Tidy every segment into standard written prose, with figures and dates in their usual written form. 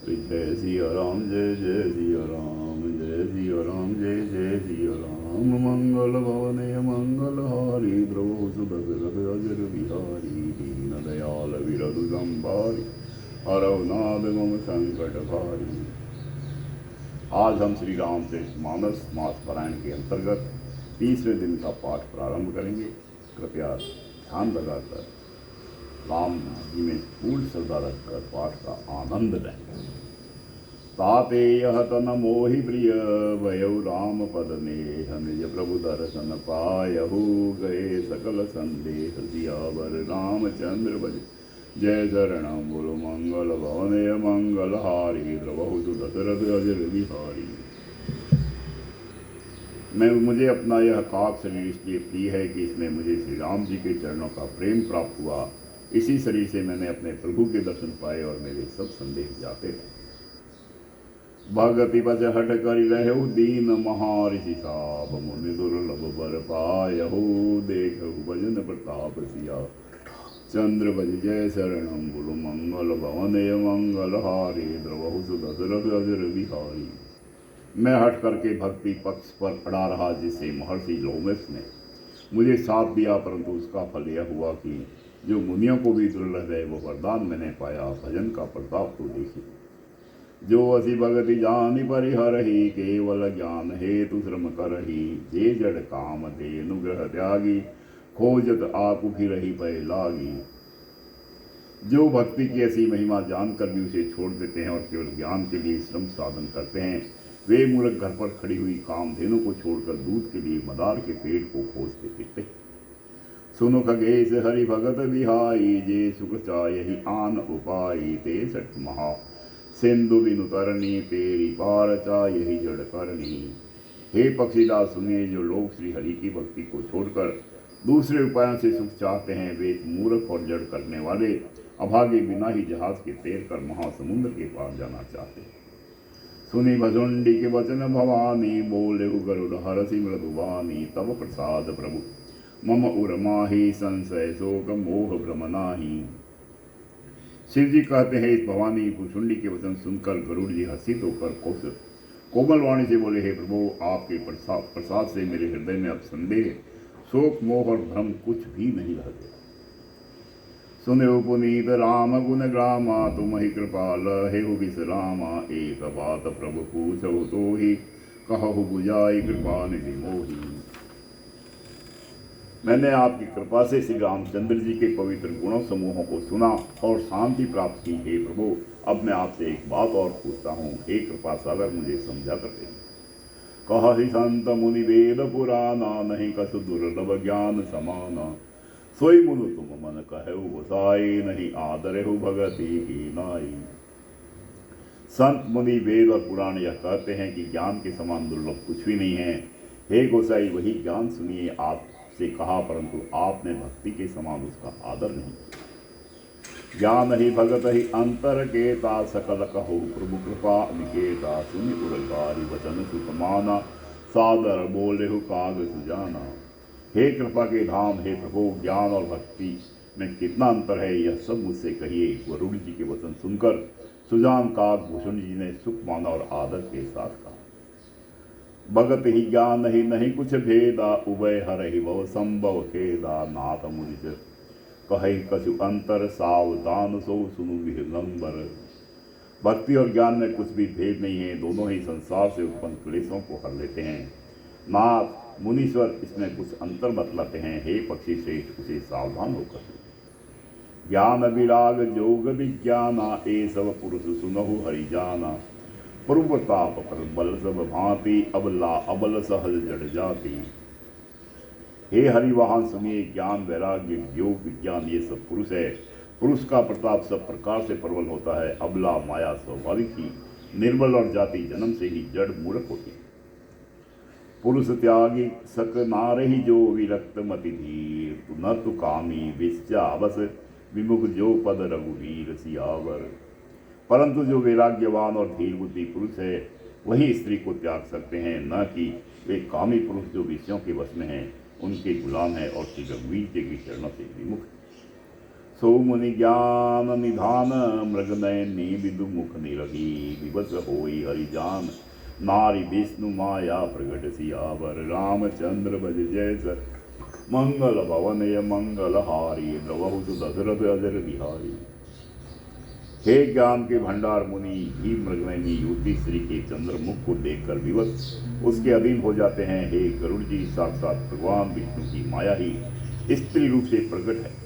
जय सिया राम जय जय सिया राम जय सिया राम जय जय सिया राम मंगल भवने मंगल हारी द्रवहु सुदशरथ अजर बिहारी दीन दयाल विरधु संभारी हरौ नाथ मम संकट भारी। आज हम श्री राम चरित मानस मास पारायण के अंतर्गत तीसरे दिन का पाठ प्रारंभ करेंगे। कृपया ध्यान लगाकर राम जी में पूर्ण श्रद्धा रखकर पाठ का आनंद लें। ताते यह तन मोहि प्रिय भयउ राम पद नेह निज प्रभु दर्शन पायहु गए सकल संदेह सियावर रामचंद्र बज जय शरणम बोलो मंगल भवने मंगल हारी द्रवहु दशरथ अजर बिहारी। मुझे अपना यह काक शरीर इसलिए प्रिय है कि इसमें मुझे श्री राम जी के चरणों का प्रेम प्राप्त हुआ। इसी शरीर से मैंने अपने प्रभु के दर्शन पाए और मेरे सब संदेह जाते रहे। भगति बस हट कर रहु दीन महाऋषि साब मुनि दुर्लभ बर पायहु देखहु भजन प्रताप सिया चंद्र बज जय शरणम गुरु मंगल भवने मंगल हारी द्रवहु दशरथ अजर बिहारी। मैं हट करके भक्ति पक्ष पर अड़ा रहा, जिससे महर्षि लोमस ने मुझे साथ दिया, परंतु उसका फल यह हुआ कि जो मुनियों को भी दुर्लभ है वो वरदान मैंने पाया। भजन का प्रताप तो देखिए। जो असी भगति जानि परिहरहि केवल ज्ञान हेतु श्रम करहि जे जड़ काम दे अनुग्रह त्यागी खोजत आप फिरहि पै लागी। जो भक्ति की ऐसी महिमा जानकर भी उसे छोड़ देते हैं और केवल ज्ञान के लिए श्रम साधन करते हैं, वे मूर्ख घर पर खड़ी हुई कामधेनु को छोड़कर दूध के लिए मदार के पेड़ को खोजते फिरते। सुनो खगेश हरि भगत बिहाई जे सुख चायहि आन उपाई ते सठ महा सिंधु बिनु तरनी तेरी पार चायहि जड़ करनी। हे पक्षीदास सुनिए, जो लोग श्री हरि की भक्ति को छोड़कर दूसरे उपायों से सुख चाहते हैं, वे एक मूर्ख और जड़ करने वाले अभागे बिना ही जहाज के तैर कर महासमुद्र के पार जाना चाहते हैं। सुनी भजुंडी के वचन भवानी बोले गरुड़ हरसि मृदुवानी तब प्रसाद प्रभु मम उर्माही संशय शोक मोह भ्रम नाही। शिव जी कहते हैं, इस भवानी भुषुंडी के वचन सुनकर गरुड़ जी हर्षित होकर कोमल वाणी से बोले, हे प्रभु, आपके प्रसाद से मेरे हृदय में अब संदेह शोक मोह और भ्रम कुछ भी नहीं रह गया। सुने पुनीत राम गुण ग्रामा तुम ही कृपाल हेहु विश्रामा एक बात प्रभु पूछो तो ही कहु बुझाई कृपा निधि मोही। मैंने आपकी कृपा से श्री रामचंद्र जी के पवित्र गुणों समूहों को सुना और शांति प्राप्त की। हे प्रभु, अब मैं आपसे एक बात और पूछता हूँ, हे कृपा सागर मुझे समझा करते। कहि संत मुनि वेद पुराना नहीं कसु दुर्लभ ज्ञान समाना सोई मुनु तुम मन कहु गोसाई नहीं आदरहु भगति की नाई। संत मुनि वेद और पुराण यह कहते हैं कि ज्ञान के समान दुर्लभ कुछ भी नहीं है। हे गोसाई, वही ज्ञान सुनिए आपसे कहा, परंतु आपने भक्ति के समान उसका आदर नहीं। ज्ञान ही भगत ही अंतर केता सकल कहु प्रभु कृपा निकेता सुनि उरकारी वचन सुतमाना सादर बोले हो काग सुजाना। हे कृपा के धाम, हे प्रभु, ज्ञान और भक्ति में कितना अंतर है, यह सब मुझसे कहिए। वरुण जी के वचन सुनकर सुजान काग भूषण जी ने सुख माना और आदर के साथ कहा, भगत ही ज्ञान ही नहीं कुछ भेदा उभय हर ही भव संभव खेदा नाथ मुझ कहि कछु अंतर सावधान सो सुनु विलंबर। भक्ति और ज्ञान में कुछ भी भेद नहीं है, दोनों ही संसार से उत्पन्न क्लेशों को हर लेते हैं। नाथ मुनीश्वर इसमें कुछ अंतर बतलाते हैं। हे पक्षी श्रेष्ठ, उसे सावधान होकर ज्ञान विराग जोग विज्ञाना ए सब पुरुष सुनहु हरि जाना। पूर्व प्रताप पर बल सब भांति अबला अबल सहज जड़ जाती। हे हरिवाहन सुनिए, ज्ञान वैराग्य योग विज्ञान ये सब पुरुष है। पुरुष का प्रताप सब प्रकार से प्रबल होता है। अबला माया स्वाभाविक ही निर्बल और जाति जन्म से ही जड़ मूर्ख होती है। पुरुष त्यागी सक नारहि जो विरक्त मति धीर न तु कामी विश्चावस विमुख जो पद रघुवीर सियावर। परंतु जो वैराग्यवान और धीर बुद्धि पुरुष है वही स्त्री को त्याग सकते हैं, न कि वे कामी पुरुष जो विषयों के वश में हैं, उनके गुलाम है और श्री रघुवीर जी के चरणों से विमुख। सो मुनि ज्ञान निधान मृग नयनी विदु मुख निरही विवश होई हरिजान नारी विष्णु माया प्रगट सियावर रामचंद्र भज जय सर मंगल भवनय मंगल हारी द्रवहु दशरथ अजर बिहारी। हे ज्ञान के भंडार मुनि ही मृगनयनी युवती श्री के चंद्रमुख को देखकर विवश उसके अधीन हो जाते हैं। हे गरुड़ जी साक्षात भगवान विष्णु की माया ही स्त्री रूप से प्रकट है।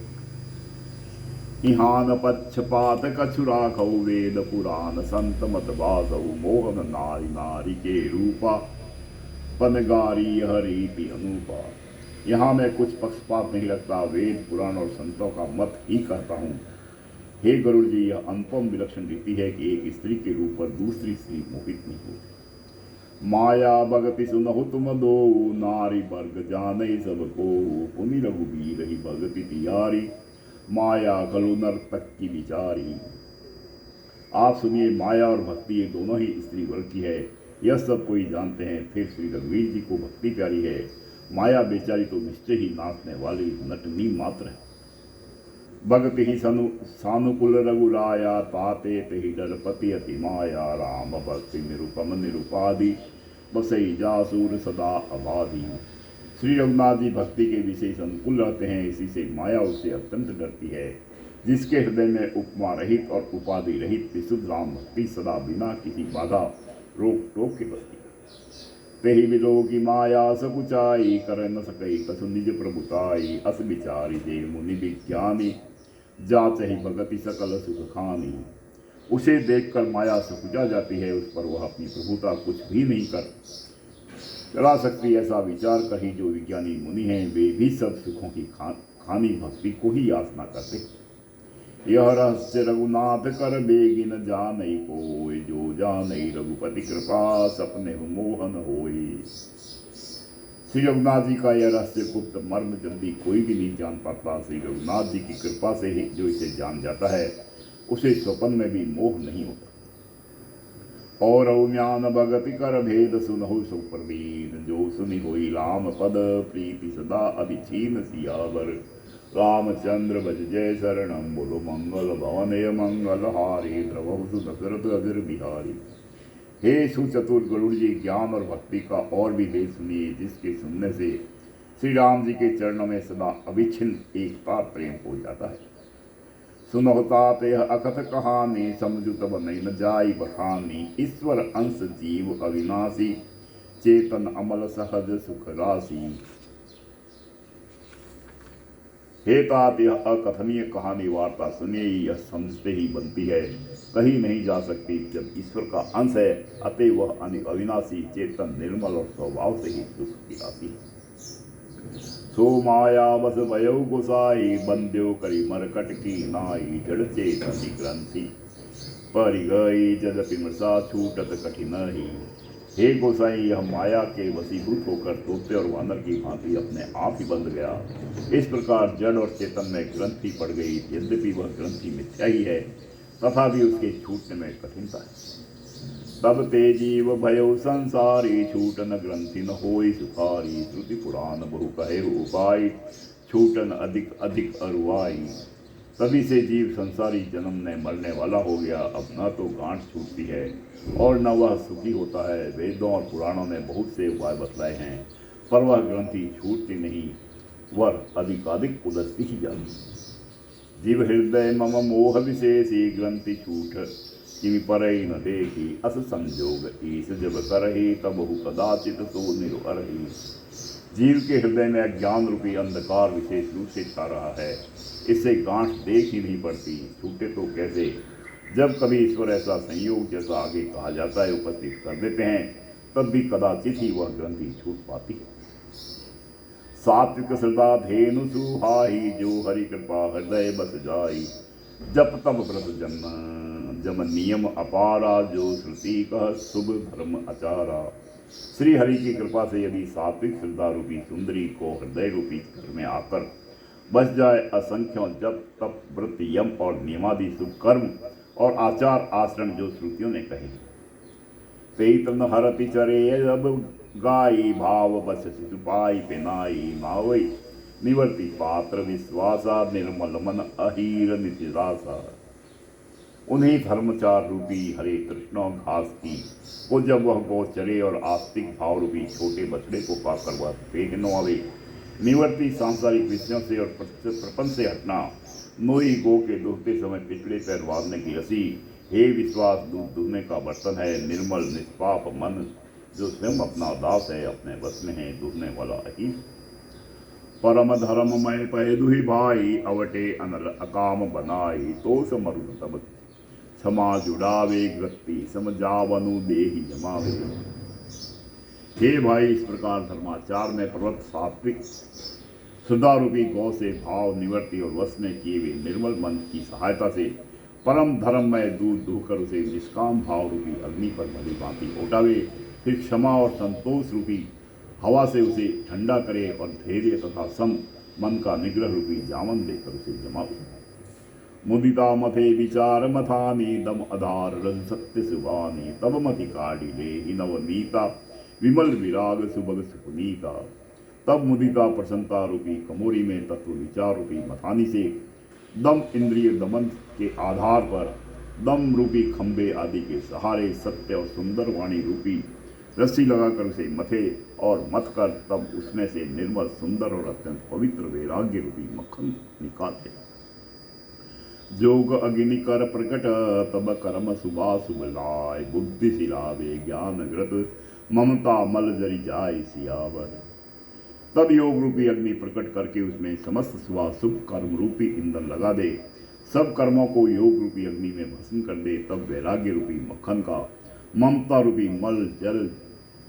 इहान पक्षपात कछुराखौ वेद पुराण संत मत बासौ मोहन नारी नारी के रूपा पनगारी हरिपि अनुपा। यहाँ मैं कुछ पक्षपात नहीं रखता, वेद पुराण और संतों का मत ही कहता हूँ। हे गरुड़ जी, यह अनुपम विलक्षण रीति है कि एक स्त्री के रूप पर दूसरी स्त्री मोहित नहीं होती। माया भगति सुनहु तुम दो नारी वर्ग जाने सब को पुनि रघुबीर ही भगति तियारी माया कलु नर्तक की विचारी। आप सुनिए, माया और भक्ति ये दोनों ही स्त्री वर्ग की है, यह सब कोई जानते हैं। फिर श्री रघुवीर जी को भक्ति प्यारी है। माया बेचारी तो निश्चय ही नाचने वाली नटनी मात्र है। भगति ही सानुकूल रघुराया ताते तेहि डरपति अति माया राम भक्ति निरुपम निरुपादि बसई जासूर सदा अबाधी। श्री रघुनाथ जी भक्ति के विशेष अनुकूल रहते हैं, इसी से माया उससे अत्यंत डरती है। जिसके हृदय में उपमा रहित और उपाधि रहित विशुद्ध राम भक्ति सदा बिना किसी बाधा रोक टोक के बसती है। तेहि विदो की माया सकुचाई कर न सकई कसु निज प्रभुताई अस विचारी दे मुनि विज्ञानी जात ही भगति सकल सुख खानी। उसे देखकर माया सकुचा जाती है, उस पर वह अपनी प्रभुता कुछ भी नहीं कर चला सकती। ऐसा विचार कर ही जो विज्ञानी मुनि हैं वे भी सब सुखों की खानी भक्ति को ही याचना करते। यह रहस्य रघुनाथ कर बेगिन जानई कोय जो जानई रघुपति कृपा सपने मोहन होई। श्री रघुनाथ जी का यह रहस्य गुप्त मर्म जल्दी कोई भी नहीं जान पाता। श्री रघुनाथ जी की कृपा से ही जो इसे जान जाता है उसे स्वप्न में भी मोह नहीं होता। और ज्ञान भगति कर भेद सुनहु सुप्रवीण जो सुनि होई राम पद प्रीति सदा अभिछीन सियावर रामचंद्र भज जय शरणम बोलो मंगल भवनय मंगल हारी द्रवहु दशरथ अजर बिहारी। हे सुचतुर गरुड़ जी, ज्ञान और भक्ति का और भी भेद सुनिए जिसके सुनने से श्री राम जी के चरणों में सदा अविच्छिन्न एकता प्रेम हो जाता है। सुनोता ते अकथ कहानी समझु तब नहीं न जाई बखानी। ईश्वर अंश जीव अविनाशी चेतन अमल सहज सुख राशि। हे तात, यह अकथनीय कहानी वार्ता सुनिए यह समझते ही बनती है, कहीं नहीं जा सकती। जब ईश्वर का अंश है अतः वह अविनाशी चेतन निर्मल और स्वभाव से ही सुख की राशि है। सो माया बस भयो गुसाई बंद्यो करी मरकट की नाई जड़ चेतनी ग्रंथि परि गई जदपि मृषा छूटत कठिन ही। हे गोसाई, यह माया के वशीभूत होकर तोते और वानर की भांति अपने आप ही बंध गया। इस प्रकार जड़ और चेतन में ग्रंथि पड़ गई। यद्यपि वह ग्रंथि मिथ्या ही है तथापि उसके छूटने में कठिनता है। तब ते जीव भयो संसारी छूटन ग्रंथि न होई सुखारी। श्रुति पुराण बहु कहे उपाय छूटन अधिक अधिक अरुआई। तभी से जीव संसारी जन्मने मरने वाला हो गया। अब न तो गांठ छूटती है और न वह सुखी होता है। वेदों और पुराणों ने बहुत से उपाय बतलाए हैं पर वह ग्रंथि छूटती नहीं, वह अधिकाधिक उलझती ही जाती। जीव हृदय मम मोह विशेषी ग्रंथि छूट कि परई न देखी अस संजोग ईस जब करही तब कदाचित सो निरुअरही। जीव के हृदय में अज्ञान रूपी अंधकार विशेष रूप से छा रहा है, इससे गांठ देख ही नहीं पड़ती, छूटे तो कैसे। जब कभी ईश्वर ऐसा संयोग जैसा आगे कहा जाता है उपस्थित कर देते हैं तब भी कदाचित ही वह ग्रंथि छूट पाती है। सात्विक श्रद्धा धेनु सुहाई जो हरि कृपा हृदय बस जाई। जप तप व्रत जम नियम अपारा जो श्रुति कह शुभ धर्म आचारा। श्री हरि की कृपा से यदि सात्विक श्रद्धा रूपी सुंदरी को हृदय रूपी घर में आकर बस जाए, असंख्यों जप तप व्रत यम और नियमादि शुभ कर्म और आचार आचरण जो श्रुतियों ने कहे। पेतन हरति चरे अब गाई भाव बस शिशुपाई पेनाई नावई निवर्ति पात्र विश्वासा, निर्मल मन अहीर नितिरासा। उन्हीं धर्मचार रूपी हरे कृष्ण घास की को जब वह गौ चरे और आस्तिक भाव रूपी छोटे बछड़े को पाकर वह बेहनो आवे, निवर्ति सांसारिक विषयों से और प्रपंच से हटना, नोई गो के दूहते समय पिछले पैर वारने की रसी, हे विश्वास दूध दूहने का बर्तन है, निर्मल निष्पाप मन जो स्वयं अपना दास है, अपने बस में है दूहने वाला ही। परम धर्ममय पै दुहि भाई, अवटे अनल अकाम बनाई, तो समरुण तब क्षमा जुड़ावे गति, समझावनु देहि जमावे। हे भाई, इस प्रकार धर्माचार में प्रवृत्त सात्विक सुधारूपी गौ से भाव निवृत्ति और वश में किए हुए निर्मल मन की सहायता से परम धर्म में दूध दूहकर उसे निष्काम भाव रूपी अग्नि पर भली भांति उठावे, फिर क्षमा और संतोष रूपी हवा से उसे ठंडा करे और धैर्य तथा सम मन का निग्रह रूपी जामन देकर उसे जमावे। मुदिता मथे विचार मथानी, दम आधार रज सत्य सुबानी, तब मति काढ़ी ले नवनीता, विमल विराग सुबग सुपुनीता। तब मुदिता प्रसन्नता रूपी कमोरी में तत्व विचार रूपी मथानी से दम इंद्रिय दमन के आधार पर दम रूपी खंबे आदि के सहारे सत्य और सुंदर वाणी रूपी रस्सी लगाकर उसे मथे और मथ कर तब उसमें से निर्मल सुंदर और अत्यंत पवित्र वैराग्य रूपी मक्खन निकालते। जोग अग्नि कर प्रकट, तब कर्म सुबह शुभ लाय, बुद्धि सिलावे ज्ञान ग्रत, ममता मल जरी जाय सियावर। तब योग रूपी अग्नि प्रकट करके उसमें समस्त शुभ कर्म रूपी ईंधन लगा दे, सब कर्मों को योग रूपी अग्नि में भस्म कर दे। तब वैराग्य रूपी मक्खन का ममता रूपी मल जल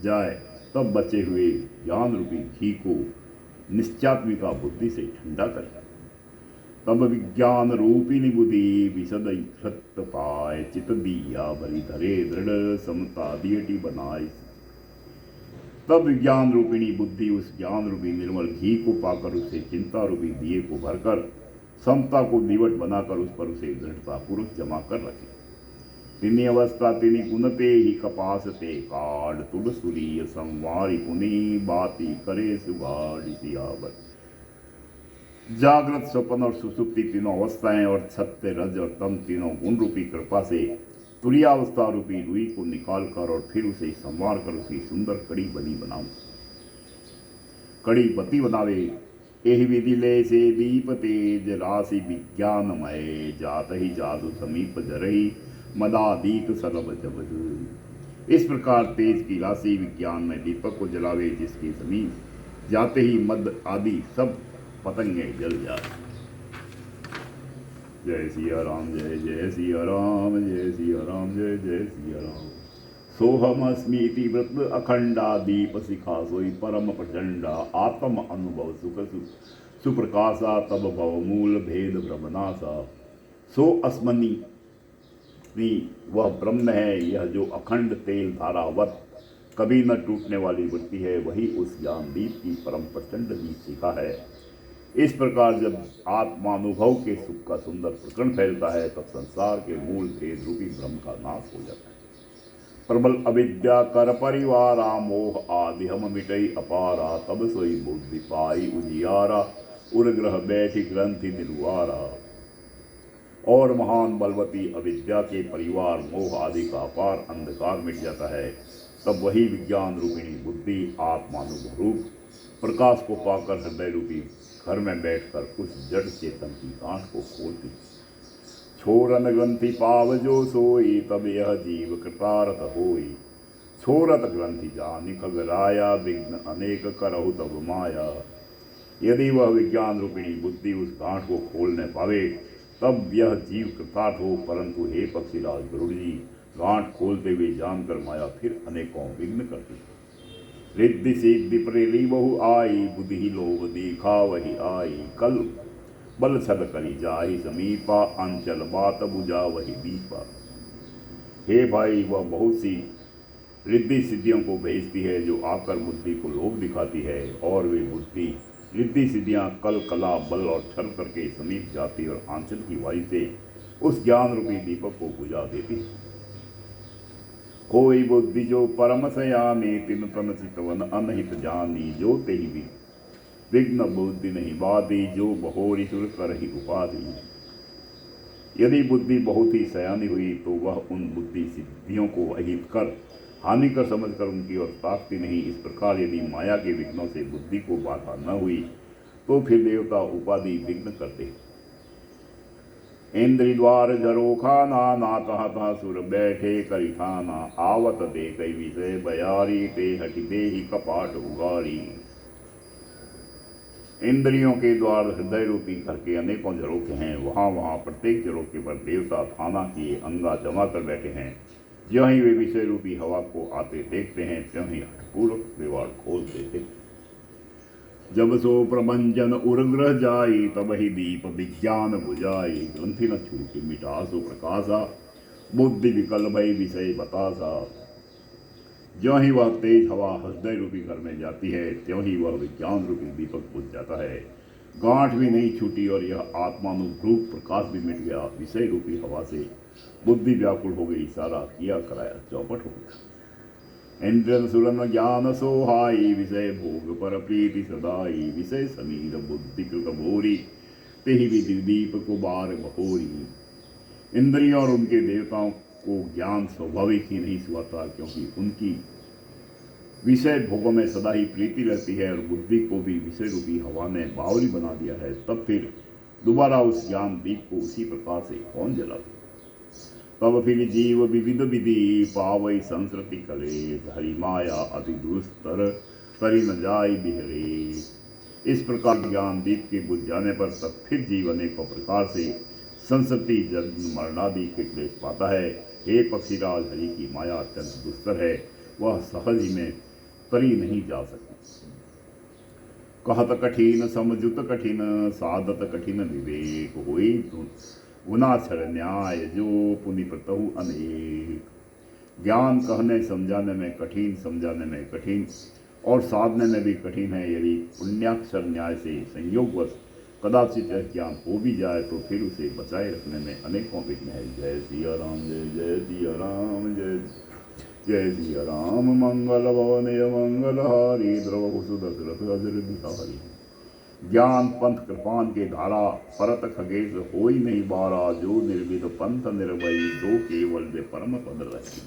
जाए, तब बचे हुए ज्ञान रूपी घी को निश्चात्मिका बुद्धि से ठंडा करे। तब विज्ञान रूपिणी बुद्धि विशद धृत पाए, चित दिया भरी धरे दृढ़ समता दियटी बनाए। तब विज्ञान रूपिणी बुद्धि उस ज्ञान रूपी निर्मल घी को पाकर उसे चिंता रूपी दिए को भरकर समता को दीवट बनाकर उस पर उसे दृढ़ता पूर्वक जमा कर रखे। तिनी अवस्था तिनी गुणते ही कपास ते काढ़, तुड़ सूर्य संवारी पुनी, बाती करे सुगाड़ सियावर। जागृत स्वप्न और सुसुप्ति तीनों अवस्थाएं और सत्य रज और तम तीनों गुण रूपी कृपा से तुरीयावस्था रूपी रुई को निकाल कर और फिर उसे संवार कर उसकी सुंदर कड़ी बनी बनाऊं, कड़ी बत्ती बनावे। एहि विधि ले से दीप तेज राशि विज्ञानमय, जात ही जादू समीप जरही, मदादीत सर्व जब। इस प्रकार तेज की राशि विज्ञान में दीपक को जलावे, जिसके समीप जाते ही मद आदि सब पतंगे जल जाए। जय सिया राम, जय जय सिया राम, जय सिया राम, जय जय सिया राम। सोहम अस्मीति व्रत अखंडा, दीप शिखा सोई परम प्रचंडा, आत्म अनुभव सुख सुप्रकाशा, तब भव मूल भेद ब्रह्मनाशा। सो अस्मनी वह ब्रह्म है, यह जो अखंड तेल धारावत कभी न टूटने वाली वृत्ति है, वही उस ज्ञान दीप की परम प्रचंड दीप शिखा है। इस प्रकार जब आत्मानुभव के सुख का सुंदर प्रकरण फैलता है, तब संसार के मूल भेद रूपी ब्रह्म का नाश हो जाता है। प्रबल अविद्या कर परिवारा, मोह आदि हम मिटई अपारा, तब सोई बुद्धि पाई उजियारा, उर्ग्रह बैठी ग्रंथि निर्वारा। और महान बलवती अविद्या के परिवार मोह आदि का अपार अंधकार मिट जाता है, तब वही विज्ञान रूपिणी बुद्धि आत्मानुभव रूप प्रकाश को पाकर हृदय रूपी घर में बैठकर उस जड़ चेतन की गांठ को खोलती। छोरन ग्रंथि पाव जो सोई, तब यह जीव कृतार्थ होई। छोरत ग्रंथि जानि खगराया, विघ्न अनेक करहु तब माया। यदि वह विज्ञान रूपिणी बुद्धि उस गांठ को खोलने पावे, तब यह जीव कृतार्थ हो। परंतु हे पक्षीराज गरुड़ जी, गांठ खोलते हुए जानकर माया फिर अनेकों विघ्न करती। रिद्धि सिद्धि प्रेली बहु आई, बुद्धि लोभ देखा वही आई। कल बल छल करी जाहि समीपा, अंचल बात बुझा वही दीपा। हे भाई, वह बहुत सी रिद्धि सिद्धियों को भेजती है, जो आकर बुद्धि को लोभ दिखाती है, और वे बुद्धि रिद्धि सिद्धियां कल कला बल और छल करके समीप जाती और आंचल की वायु से उस ज्ञान रूपी दीपक को बुझा देती। कोई बुद्धि जो परम सयानी, तिन तन चितवन अनहित जानी। जो तेहि भी विघ्न बुद्धि नहीं बाधी, जो बहोरी सुर कर ही उपाधि। यदि बुद्धि बहुत ही सयानी हुई तो वह उन बुद्धि सिद्धियों को अहित कर हानि कर समझकर उनकी ओर ताकती नहीं। इस प्रकार यदि माया के विघ्नों से बुद्धि को बाधा न हुई तो फिर देवता उपाधि विघ्न करते। इंद्रि द्वार झरोखाना, ना तह तह सुर बैठे करिठाना, आवत दे कई विषय बयारी, ते हटि दे ही कपाट उगारी। इंद्रियों के द्वार हृदय रूपी घर के अनेकों झरोखे हैं। वहाँ वहाँ प्रत्येक झरोखे पर देवता थाना किए अंगा जमा कर बैठे हैं। ज्यों ही वे विषय रूपी हवा को आते देखते हैं त्यों ही हठपूर्वक द्वार खोल देते। जब सो प्रभंजन उर्ग्रह जाई, तब ही दीप विज्ञान बुझाई। ग्रंथि न छूटे मिटा सो प्रकाशा, बुद्धि विकल भई विषय बतासा। ज्यों ही वह तेज हवा हृदय रूपी घर में जाती है त्यों ही वह विज्ञान रूपी दीपक बुझ जाता है। गांठ भी नहीं छूटी और यह आत्मानुभूत प्रकाश भी मिट गया। विषय रूपी हवा से बुद्धि व्याकुल हो गई, सारा किया कराया चौपट हो गया। इंद्र सुरन ज्ञान सोहाई, विषय भोग पर प्रीति सदाई। विषय समीर बुद्धि कृत भोरी, तेहि विधि दीप को बार बहोरी। इंद्रियों और उनके देवताओं को ज्ञान स्वाभाविक ही नहीं सुहाता, क्योंकि उनकी विषय भोगों में सदा ही प्रीति रहती है और बुद्धि को भी विषय रूपी हवा ने बावरी बना दिया है। तब फिर दोबारा उस ज्ञान दीप को उसी प्रकार से कौन जलाते। तब फिर जीव विविध विधि, पावई संस्कृति कले। हरि माया अति दुस्तर, करी न जाय बिहरे। इस प्रकार ज्ञान दीप के बुझ जाने पर तब फिर जीव अनेकों प्रकार से संसति जन्म मरणादि के क्लेश पाता है। हे पक्षीराज, हरि की माया अत्यंत दुस्तर है, वह सहज ही में तरी नहीं जा सकती। कहत कठिन समझुत कठिन, साधत कठिन विवेक। होई गुनाक्षर न्याय, जो पुनि प्रतहु अनेक। ज्ञान कहने समझाने में कठिन, समझाने में कठिन और साधने में भी कठिन है। यदि पुण्याक्षर न्याय से संयोगवश कदाचित यह ज्ञान हो भी जाए तो फिर उसे बचाए रखने में अनेकों विघ्न है। जय सिया राम, जय जय सिया राम, जय जय सिया राम। मंगल भवनय मंगलहारी, द्रवहु सुदशरथ अजर बिहारी। ज्ञान पंथ कृपान के धारा, परत खगेश होई नहीं बारा। जो निर्विध पंथ निर्भयी, सो केवल वे परम पद रही।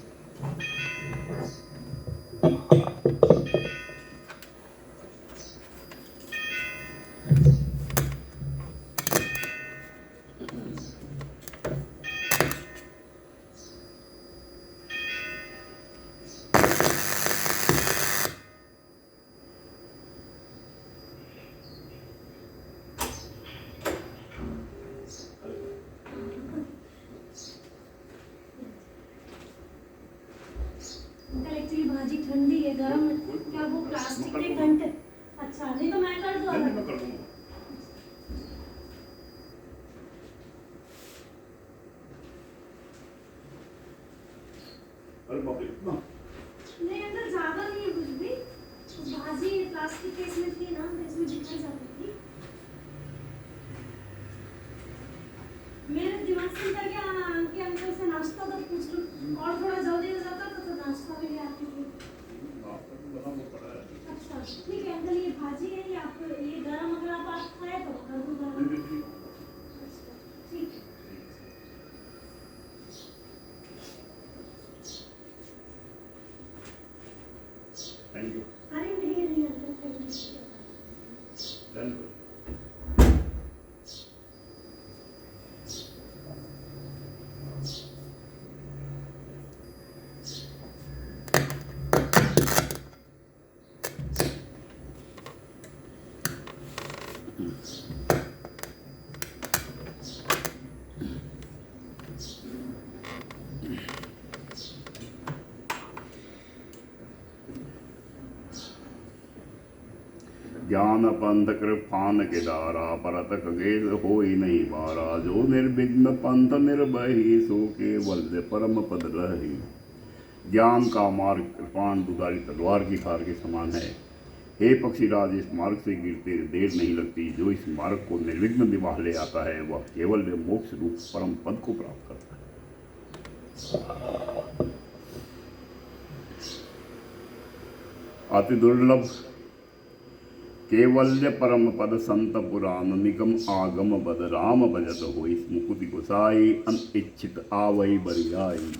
एक्चुअली भाजी ठंडी है, गरम है। क्या वो प्लास्टिक के घंटे? अच्छा, नहीं तो मैं कर दूँ। मैं कर दूंगा। अरे बाप रे, इतना नहीं, अंदर ज्यादा नहीं है कुछ भी। तो भाजी प्लास्टिक के इसमें थी ना, तो इसमें दिखाई जाती थी। मेरे दिमाग से था कि अंकल से नाश्ता तो पूछ लूं और थोड़ा जल्दी हो जाता तो नाश्ता भी ले आती थी। अच्छा ठीक है अंकल, ये भाजी है, ये आप ये गरम अगर आप खाए तो कर दूँ गरम। ठीक है। Thank you. अरे नहीं अंकल, थैंक यू। ज्ञान पंथ कृपान के दारा, परत खगेश होई नहीं बारा। जो निर्विघ्न पंथ निर्भयी, सो केवल परम पद रही। ज्ञान का मार्ग कृपान दुधारी तलवार की धार के समान है। हे पक्षीराज, इस मार्ग से गिरते देर नहीं लगती। जो इस मार्ग को निर्विघ्न निभा ले आता है वह केवल मोक्ष रूप परम पद को प्राप्त करता है। अति दुर्लभ केवल्य परम पद संत पुराण निगम आगम बद राम भजत होई मुकुति गोसाई अनिच्छित आवई बरियाई।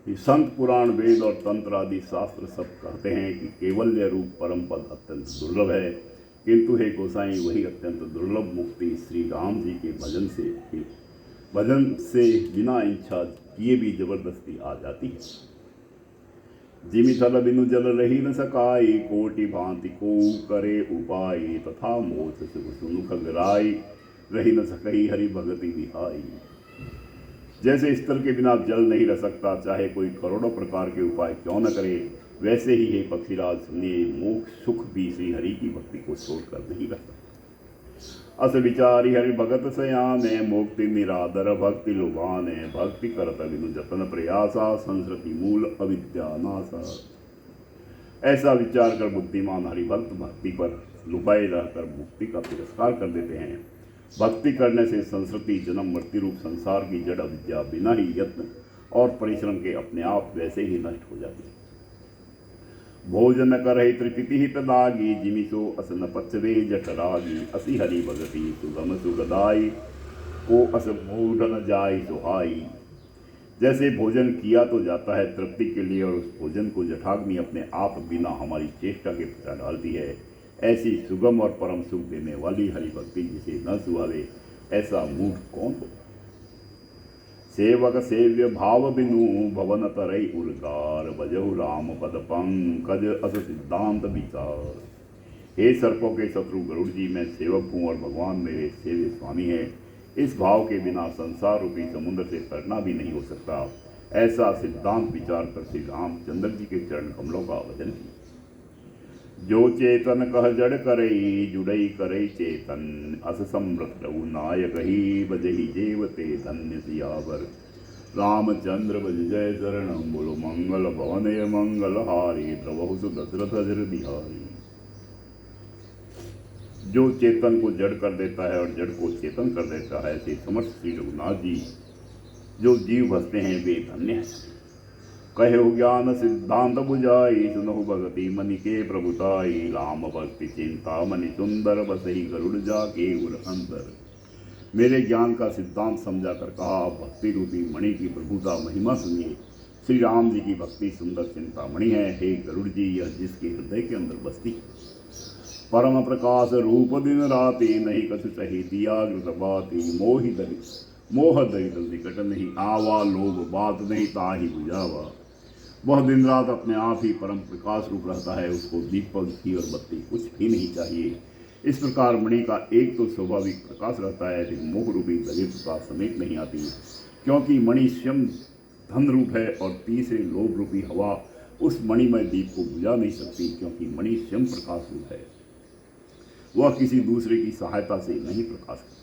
ये संत पुराण वेद और तंत्र आदि शास्त्र सब कहते हैं कि केवल्य रूप परम पद अत्यंत दुर्लभ है, किंतु हे गोसाई वही अत्यंत दुर्लभ मुक्ति श्री राम जी के भजन से बिना इच्छा किए भी जबरदस्ती आ जाती है। जिमि थल बिनु जल रही न सकाई, कोटि भांति को करे उपाय, तथा मोक्ष सुख सुनुख गराई, रही न सकई हरि भगति विहाई। जैसे स्थल के बिना जल नहीं रह सकता, चाहे कोई करोड़ों प्रकार के उपाय क्यों न करे, वैसे ही हे पक्षीराज सुनिए, मोक्ष सुख भी श्री हरि की भक्ति को छोड़कर नहीं रहता। अस विचारी हरि भगत सयाने, मुक्ति निरादर भक्ति लुभाने, भक्ति करत बिनु जतन प्रयासा, संस्कृति मूल अविद्या नासा। ऐसा विचार कर बुद्धिमान हरिभक्त भक्ति पर लुभाए रहकर मुक्ति का तिरस्कार कर देते हैं। भक्ति करने से संस्कृति जन्म मृत्यु रूप संसार की जड़ अविद्या बिना ही यत्न और परिश्रम के अपने आप वैसे ही नष्ट हो जाती है। भोजन करहि त्रिपिति हित दागी, जिमिसो अस न पचवे जठरागी, असी हरि भगति सुगम सुगदाई, को अस मूढ़ न जाई सुहाई। जैसे भोजन किया तो जाता है तृप्ति के लिए, और उस भोजन को जठाग्नि अपने आप बिना हमारी चेष्टा के पचा डालती है, ऐसी सुगम और परम सुख देने वाली हरि भक्ति जिसे न सुहावे, ऐसा मूढ़ कौन हो। सेवक सेव्य भाव बिनु भवन तरई उर्गार, बजहु राम पद पंकज अस सिद्धांत विचार। हे सर्पों के शत्रु गरुड़ जी, मैं सेवक हूँ और भगवान मेरे सेव्य स्वामी है। इस भाव के बिना संसार रूपी समुद्र से तरना भी नहीं हो सकता। ऐसा सिद्धांत विचार कर श्री रामचंद्र जी के चरण कमलों का भजन किया। जो चेतन कह जड़ करई, जुड़ई करई चेतन, अस समृत रहु नायक ही, बजही जेवते धन्य सियावर। रामचंद्र बज जय शरणम, बोलो मंगल भवनय मंगल हारी, द्रवहु दशरथ अजर बिहारी। जो चेतन को जड़ कर देता है और जड़ को चेतन कर देता है, ऐसे समर्थ श्री रघुनाथ जी जो जीव भसते हैं वे धन्य हैं। कहे ज्ञान सिद्धांत बुझाई, सुनहु भगति मनि के प्रभुताई, राम भक्ति चिंता मनि सुंदर, बसही गरुड़ जाके उर अंतर। मेरे ज्ञान का सिद्धांत समझा कर कहा, भक्ति रूपी मणि की प्रभुता महिमा सुनिए। श्री राम जी की भक्ति सुंदर चिंतामणि है। हे गरुड़ जी, यह जिसके हृदय के अंदर बसती परम प्रकाश रूप दिन राति, नहीं कछु सही दिया कृत बाती, मोह दरिद्र निकट नहीं आवा, लोभ बात नहीं ताहि बुझावा। वह दिन रात अपने आप ही परम प्रकाश रूप रहता है, उसको दीपक घी और बत्ती कुछ भी नहीं चाहिए। इस प्रकार मणि का एक तो स्वाभाविक प्रकाश रहता है, लेकिन मोह रूपी दरिद्र प्रकाश समेत नहीं आती, क्योंकि मणि स्वयं धन रूप है, और तीसरे लोभ रूपी हवा उस मणिमय दीप को बुझा नहीं सकती, क्योंकि मणि स्वयं प्रकाश रूप है, वह किसी दूसरे की सहायता से नहीं प्रकाश करती।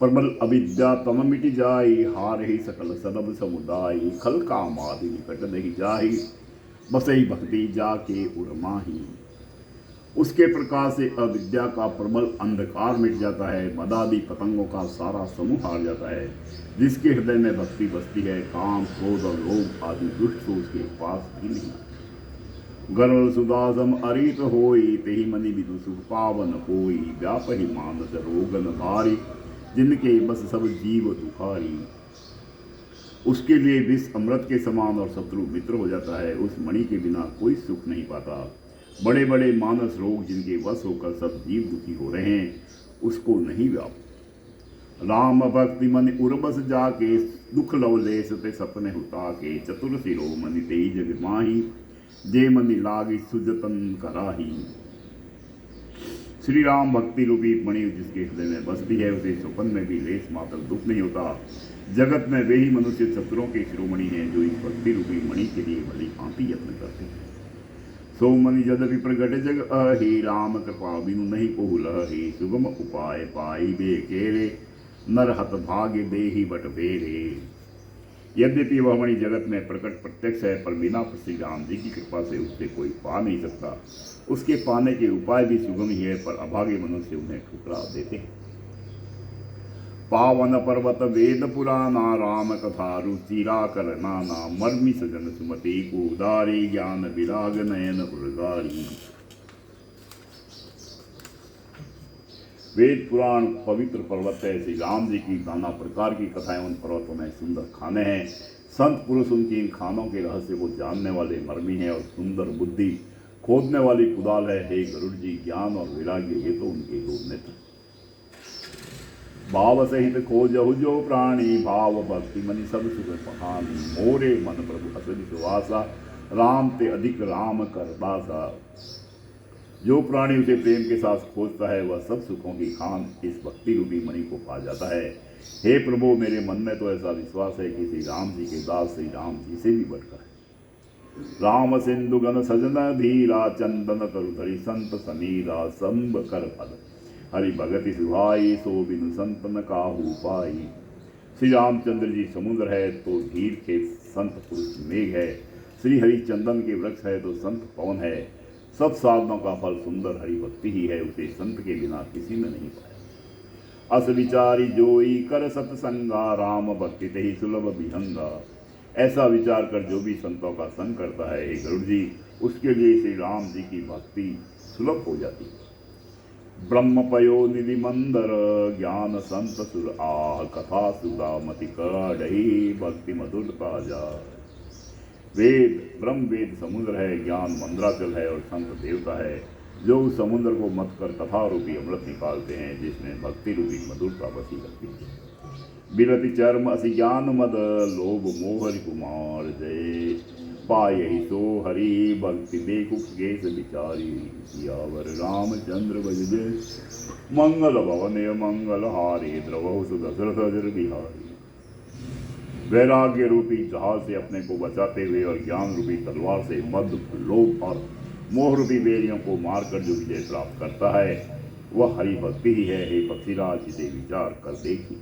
प्रबल अविद्या तम मिट जाई, हार ही सकल सदब समुदाय, खल काम आदि निकट नहीं जाही, बसई भक्ति जाके उर्माही। उसके प्रकाश से अविद्या का प्रबल अंधकार मिट जाता है, मदादि पतंगों का सारा समूह हार जाता है। जिसके हृदय में भक्ति बसती है, काम क्रोध और लोभ आदि दुष्ट सोच के पास भी नहीं। गर्व सुदासम अरित होई, तेहि मनि बिदु सुख पावन होई, व्यापहि मानस रोगन भारी, जिनके बस सब जीव दुखारी। उसके लिए विष अमृत के समान और शत्रु मित्र हो जाता है। उस मणि के बिना कोई सुख नहीं पाता। बड़े बड़े मानस रोग जिनके वश होकर सब जीव दुखी हो रहे हैं, उसको नहीं व्याप। राम भक्ति मन उर्बस जाके, दुख लवलेश ते सपने हुता के, चतुर सिरो मनि तेई जग माही, जे मनि लागी सुजतन कराही। श्री राम भक्ति रूपी मणि जिसके हृदय में बसती है, उसे स्वप्न में भी लेस मात्र दुख नहीं होता। जगत में वे ही मनुष्य शत्रुओं के शिरोमणि हैं, जो इस भक्ति रूपी मणि के लिए भली भांति यत्न करते हैं। सो मनि यद्यपि प्रगट जग अहि, राम कृपा बिनु नहीं कोहु लहि, सुगम उपाय पाई बे केरे, नर हत भाग्य देहि बट फेरे। यद्यपि वह मणि जगत में प्रकट प्रत्यक्ष है, पर बिना श्री राम जी की कृपा से उससे कोई पा नहीं सकता। उसके पाने के उपाय भी सुगम ही है, पर अभागे मनुष्य उन्हें ठुकरा देते हैं। पावन पर्वत वेद पुराना राम कथा रुचिरा कर नाना मर्मी सजन सुमति को उदारी ज्ञान विराग नयन उर्गारी। वेद पुराण पवित्र पर्वत है। श्री राम जी की नाना प्रकार की कथाएं उन पर्वतों में सुंदर खाने हैं। संत पुरुष उनकी इन खानों के रहस्य को जानने वाले मर्मी हैं और सुंदर बुद्धि खोदने वाली कुदाल है। हे गरुड़ जी, ज्ञान और विराग्य ये तो उनके दो नेत्र। भाव सहित खोजहु जो प्राणी भाव भक्ति मनि सब सुख पहानी। मोरे मन प्रभु असि सुवासा राम ते अधिक राम कर बासा। जो प्राणी उसे प्रेम के साथ खोजता है वह सब सुखों की खान इस भक्ति रूपी मणि को पा जाता है। हे प्रभु, मेरे मन में तो ऐसा विश्वास है कि श्री राम जी के दास श्री राम जी से भी बढ़कर है। राम सिंधु गण सजना धीरा चंदन तरुधरी संत समीरा संब कर पद हरि भगति सुहाई सो बिनु संतन काहू पाई। श्री रामचंद्र जी समुद्र है तो धीर के संत पुरुष मेघ है। श्री हरि चंदन के वृक्ष है तो संत पवन है। सब साधनों का फल सुंदर हरि भक्ति ही है। उसे संत के बिना किसी ने नहीं पाया। अस विचारी जोई कर सत्संगा राम भक्ति ते ही सुलभ विहंगा। ऐसा विचार कर जो भी संतों का संग करता है, हे गरुड़ जी, उसके लिए श्री राम जी की भक्ति सुलभ हो जाती है। ब्रह्म पयो निधि मंदर ज्ञान संत सुर आह कथा सुधा मति कड़ही भक्ति मधुर ताजा। वेद ब्रह्म वेद समुद्र है, ज्ञान मंद्राचल है और संत देवता है जो उस समुद्र को मत कर कथा रूपी अमृत निकालते हैं जिसमें भक्ति रूपी मधुरता बसी रहती है। बिरति चर्म असी ज्ञान मद लोभ मोहरि कुमार जय। पाय ही सो हरि भक्ति देखु गेस विचारी। सियावर रामचंद्र भज जय। मंगल भवन मंगल हारे द्रवहु सुदशरथ अजर बिहारी। वैराग्य रूपी जहाज से अपने को बचाते हुए और ज्ञान रूपी तलवार से मद लोभ और मोह रूपी बेरियों को मारकर जो विजय प्राप्त करता है वह हरि भक्ति ही है। हे पक्षीराज, इसे विचार कर देखिए।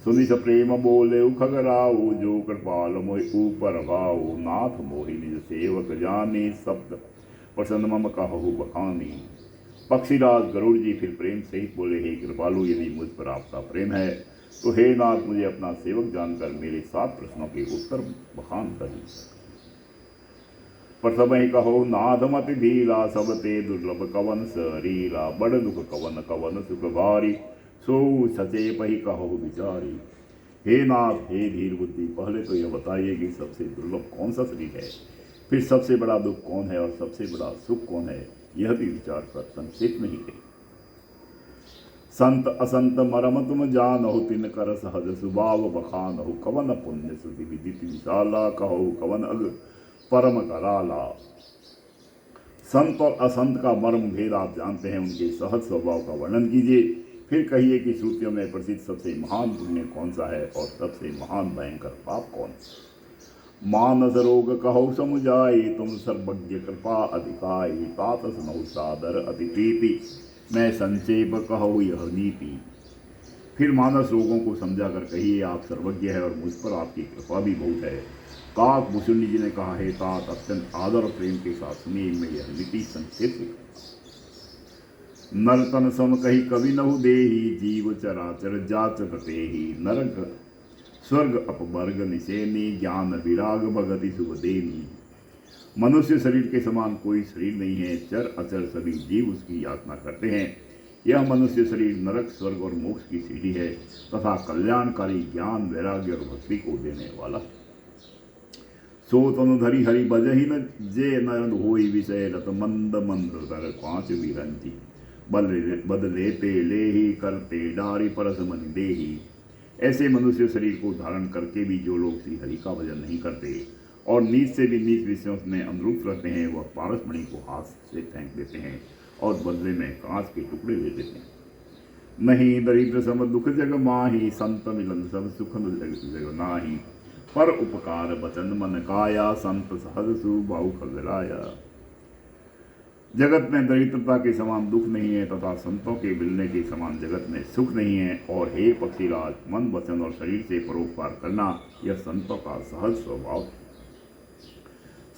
सुनि स प्रेम बोले खगराऊ जो कृपाल मोहि ऊपर भाऊ। नाथ मोहि निज सेवक जाने सप्त प्रसन्न मम कहु बखानी। पक्षीराज गरुड़ जी फिर प्रेम सहित बोले, हे कृपालु, यदि मुझ पर आपका प्रेम है तो हे नाथ, मुझे अपना सेवक जानकर मेरे 7 प्रश्नों के उत्तर बखान करें। पर सब ही कहो नाथ मति धीरा सब ते दुर्लभ कवन सरीरा। बड़ दुख कवन कवन सुख भारी सो सचेप ही कहो विचारी। हे नाथ, हे धीर बुद्धि, पहले तो यह बताइए कि सबसे दुर्लभ कौन सा शरीर है, फिर सबसे बड़ा दुख कौन है और सबसे बड़ा सुख कौन है, यह भी विचार कर संक्षेप में ही कहे। संत असंत मरम तुम जानहु तिन कर सहज सुभाव बखानहु। कवन पुण्य श्रुति विदित विशाला कहु कवन अग परम कराला। संत और असंत का मर्म भेद आप जानते हैं, उनके सहज स्वभाव का वर्णन कीजिए। फिर कहिए कि श्रुतियों में प्रसिद्ध सबसे महान पुण्य कौन सा है और सबसे महान भयंकर पाप कौन सा। मानस रोग कहो समुझाई तुम सर्वज्ञ कृपा अधिकाई। तात सुनौ सादर अति प्रीति मैं संक्षेप कहो यह नीति। फिर मानस रोगों को समझा कर कहिए आप सर्वज्ञ है और मुझ पर आपकी कृपा भी बहुत है। काक भुसुंडी जी ने कहा, हे तात, अत्यंत आदर और प्रेम के साथ सुनिए, मैं यह नीति संक्षेप में। नरतन सम कही कवि नहु देही जीव चराचर जाचत तेहि। नरक स्वर्ग अपवर्ग निसेनी ज्ञान विराग भगति शुभ देनी। मनुष्य शरीर के समान कोई शरीर नहीं है, चर अचर सभी जीव उसकी यातना करते हैं। यह मनुष्य शरीर नरक स्वर्ग और मोक्ष की सीढ़ी है तथा कल्याणकारी ज्ञान वैराग्य और भक्ति को देने वाला। सो तनुधरी हरि बजहि न जे नयन होई विषय रत मंद मंद तर 5 विरंती। बदले ते ले ही करते डारी परस मन देही। ऐसे मनुष्य शरीर को धारण करके भी जो लोग श्री हरि का भजन नहीं करते और नीच से भी नीच विषयों में अनुरूप रहते हैं, वह पारस मणि को हाथ से फेंक देते हैं और बदले में कांच के टुकड़े ले देते हैं। नहीं दरिद्र सम दुख जग माही। संत मिलन सब सुख जग नाही। पर उपकार बचन मन काया। संत सहज सुभाव खगराया। जगत में दरिद्रता के समान दुख नहीं है तथा संतों के मिलने के समान जगत में सुख नहीं है। और हे पक्षीराज, मन वचन और शरीर से परोपकार करना यह संतों का सहज स्वभाव है।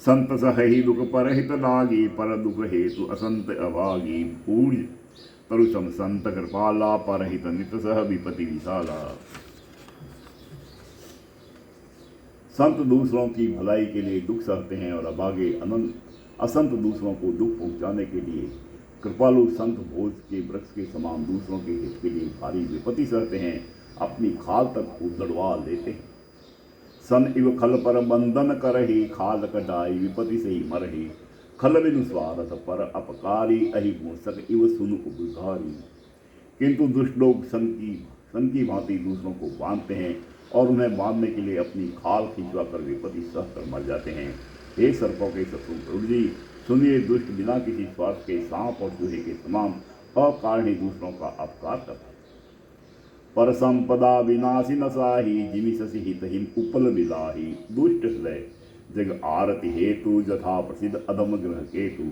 संत सह ही दुख परहित लागी। पर दुख हेतु असंत अभागी। पूज तरुसम संत कृपाला परहित नित सह विपति विशाला। संत दूसरों की भलाई के लिए दुख सहते हैं और अभागे अनंत असंत दूसरों को दुख पहुंचाने के लिए कृपालु संत भोज के वृक्ष के समान दूसरों के हित के लिए भारी विपत्ति सहते हैं, अपनी खाल तक उदड़वा लेते हैं। सन इव खल पर बंधन करहि, खाल कटाई विपत्ति से ही मरहि। खल बिनु स्वार्थ पर अपकारी, अहि मूसक इव सुन उपघारी। किंतु दुष्ट लोग सन की भांति दूसरों को बांधते हैं और उन्हें बांधने के लिए अपनी खाल खिंचवा कर विपत्ति सह कर मर जाते हैं। हे सर्पों के शत्रु गरुड़ जी, सुनिए, दुष्ट बिना किसी स्वार्थ के सांप और चूहे के समान अकारण ही दूसरों का अपकार करता है। पर संपदा विनाशी नसाही, जिमि शशि हित हिम उपल बिलाही। दुष्ट हृदय जग आरति हेतु, जथा प्रसिद्ध अधम ग्रह केतु।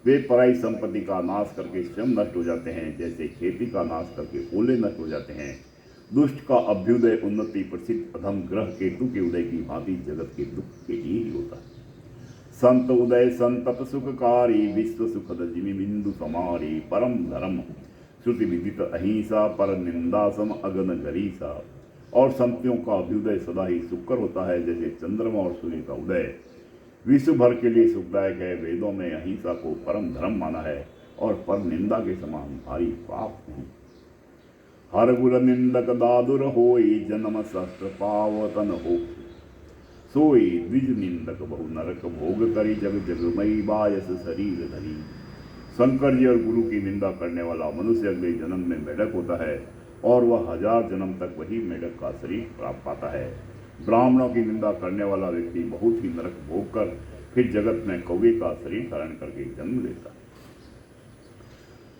वे पराई संपत्ति का नाश करके स्वयं नष्ट हो जाते हैं, जैसे खेती का नाश करके ओले नष्ट हो जाते हैं। दुष्ट का अभ्युदय उन्नति प्रसिद्ध अधम ग्रह केतु के उदय की भांति जगत के दुख के लिए ही होता है। संत उदय संतत सुखकारी, विश्व सुखद जिमि बिंदु समारी। परम धर्म श्रुति विदित अहिंसा, पर निंदा सम अगन गरीसा। और संतियों का अभ्युदय सदा ही सुखकर होता है, जैसे चंद्रमा और सूर्य का उदय विश्व भर के लिए सुखदायक है। वेदों में अहिंसा को परम धर्म माना है और पर निंदा के समान भारी पाप नहीं। हर गुर निंदक दादुर होई, जन्म सहस्त्र पावतन हो। सोई द्विज निंदक बहु नरक, भोग करी जग जगमयी बायस शरीर धरी। शंकर जी और गुरु की निंदा करने वाला मनुष्य अगले जन्म में मेढक होता है और वह 1000 जन्म तक वही मेढक का शरीर प्राप्त पाता है। ब्राह्मणों की निंदा करने वाला व्यक्ति बहुत ही नरक भोग कर फिर जगत में कौवे का शरीर धारण करके जन्म लेता है।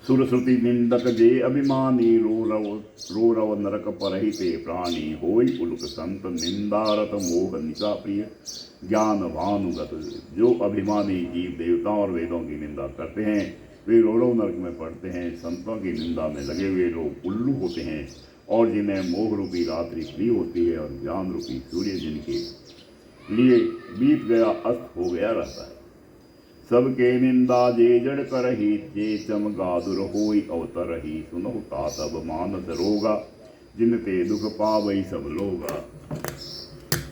सुरश्रुति निंदक जे अभिमानी, रो रव नरक परहिते प्राणी। होई उलुक संत निंदारत, मोह निशा प्रिय ज्ञान भानुगत। जो अभिमानी जीव देवताओं और वेदों की निंदा करते हैं, वे रोड़ों नरक में पड़ते हैं। संतों की निंदा में लगे हुए लोग उल्लू होते हैं और जिन्हें मोह रूपी रात्रि प्रिय होती है और ज्ञान रूपी सूर्य जिनके लिए बीत गया अस्त हो गया रहता है। सबके निंदा जे जड़ करही, जे चमगादुर होई अवतरही। सुनहु तात अब मानस रोगा, जिनते दुख पावई सब लोगा।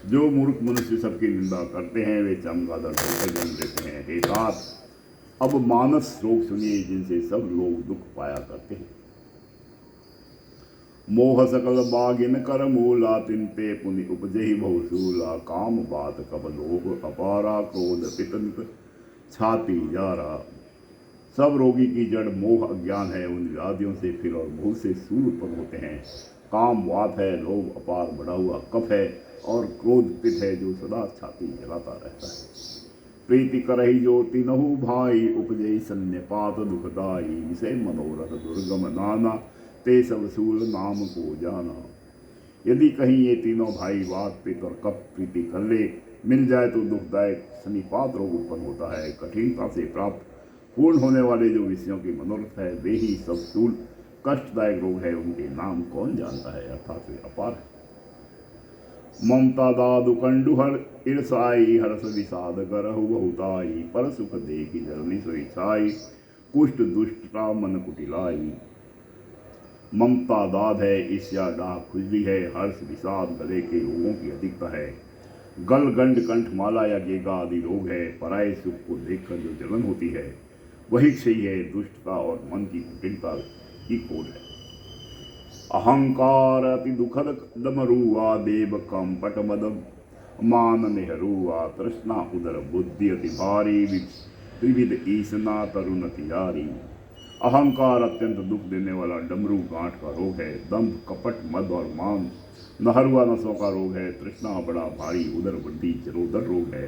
जो मूर्ख मनुष्य सबकी निंदा करते हैं, वे चमगादड़ होकर जन्म लेते हैं। हे तात, अब मानस रोग सुनिए, जिनसे सब लोग दुख पाया करते हैं। मोह सकल बागिन कर मूला, तिनते पुनि उपजहि बहुशूला। काम बात कब लोभ अपारा, क्रोध पितनित छाती जारा। सब रोगी की जड़ मोह अज्ञान है, उन व्याधियों से फिर और बहुत से सूल उत्पन्न होते हैं। काम वात है, लोभ अपार बढ़ा हुआ कफ है और क्रोध पित्त है जो सदा छाती जलाता रहता है। प्रीति करही जो तीनहु भाई, उपजई सन्निपात दुखदाई। विषय मनोरथ दुर्गम नाना, ते सब सूल नाम को जाना। यदि कहीं ये तीनों भाई वात पित्त और कफ प्रीति कर ले, मिल जाए तो दुखदायक सन्निपात रोग उत्पन्न होता है। कठिनता से प्राप्त पूर्ण होने वाले जो विषयों की मनोरथ है, वे ही सब स्थूल कष्टदायक रोग है। उनके नाम कौन जानता है, अर्थात वे अपार है। ममता दादु कंडुहर ईर्षाई, हर्ष विषाद करहु बहुताई। पर सुख देखी जरनी सोई छाई, कुष्ठ दुष्टता मन कुटिलाई। ममता दाद है, ईर्ष्या डाह खुजली है, हर्ष विषाद गले के रोगों की अधिकता है। गल गंड कंठ माला या गेगा आदि रोग है। पराये सुख को देखकर जो जलन होती है, वही क्षय है। दुष्टता और मन की कुटिलता की खोज है। अहंकार अति दुखद डमरुआ, देव कंपट मद मान नेहरूआ। तृष्णा उदर बुद्धि अति भारी, विविध ईसना तरुण तिहारी। अहंकार अत्यंत दुख देने वाला डमरू गांठ का रोग है। दंभ कपट मद और मान नहरुआ नसों का रोग है। तृष्णा बड़ा भारी, उदर बुद्धि जरोदर रोग है।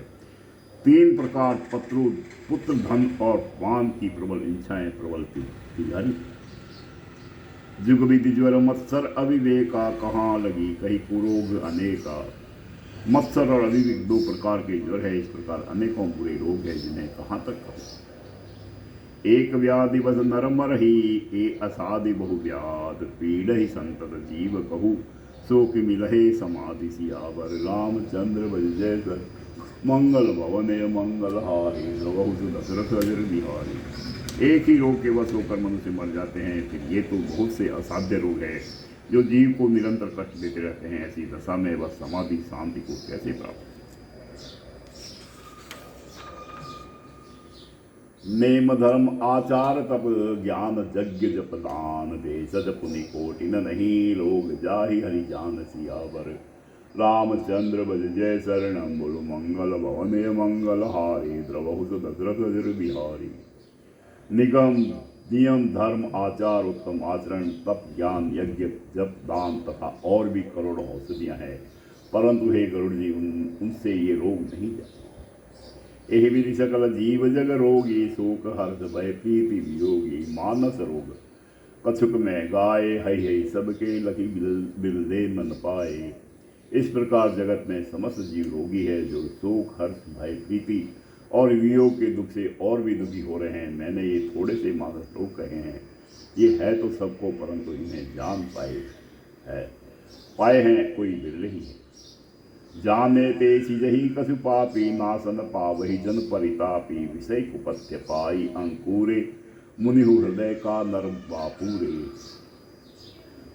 3 प्रकार पत्रु पुत्र धन और पान की प्रबल इच्छाएं प्रबल तिहारी। जुग विधि ज्वर मत्सर अविवेका, कहाँ लगी कहीं कुरोग अनेका। मत्सर और अविवेक 2 प्रकार के ज्वर है। इस प्रकार अनेकों बुरे रोग है, जिन्हें कहाँ तक कहो। एक व्याधि बस नरम रही, ए असाधि बहु व्याध। पीड़ ही संतत जीव कहू, सो कि मिलहे समाधि सियावर। रामचंद्र बजय मंगल भवने मंगल हारी, दशरथ अजर बिहारी। एक ही रोग के वश होकर मनुष्य मर जाते हैं, फिर ये तो बहुत से असाध्य रोग है जो जीव को निरंतर कष्ट देते रहते हैं। ऐसी दशा में वह समाधि शांति को कैसे प्राप्त? नेम धर्म आचार तप ज्ञान यज्ञ जप दान देश पुनि कोटि न नहीं लोग जाहि हरि जान सियावर। रामचंद्र बज जय शरणम बोलो मंगल भवने मंगल हारी द्रवहु दशरथ जर बिहारी। निगम नियम धर्म आचार उत्तम आचरण तप ज्ञान यज्ञ जप दान तथा और भी करोड़ों औषधियाँ हैं, परंतु हे गरुड़ जी उनसे ये रोग नहीं जाते। यही विधि सकल जीव जग रोगी शोक हर्ष भय प्रीति वियोगी मानस रोग कछुक में गाय हई हई सबके लखी बिल दे मन पाए। इस प्रकार जगत में समस्त जीव रोगी है जो शोक हर्ष भय प्रीति और वियोग के दुख से और भी दुखी हो रहे हैं। मैंने ये थोड़े से मानस लोग कहे हैं, ये है तो सबको, परंतु इन्हें जान पाए हैं कोई बिरले ही है। जाने ते सिजहि कसु पापी नासन पावहि जन परितापी विषय कुपथ्य पाई अंकुरे मुनिहु हृदय का नर बापूरे।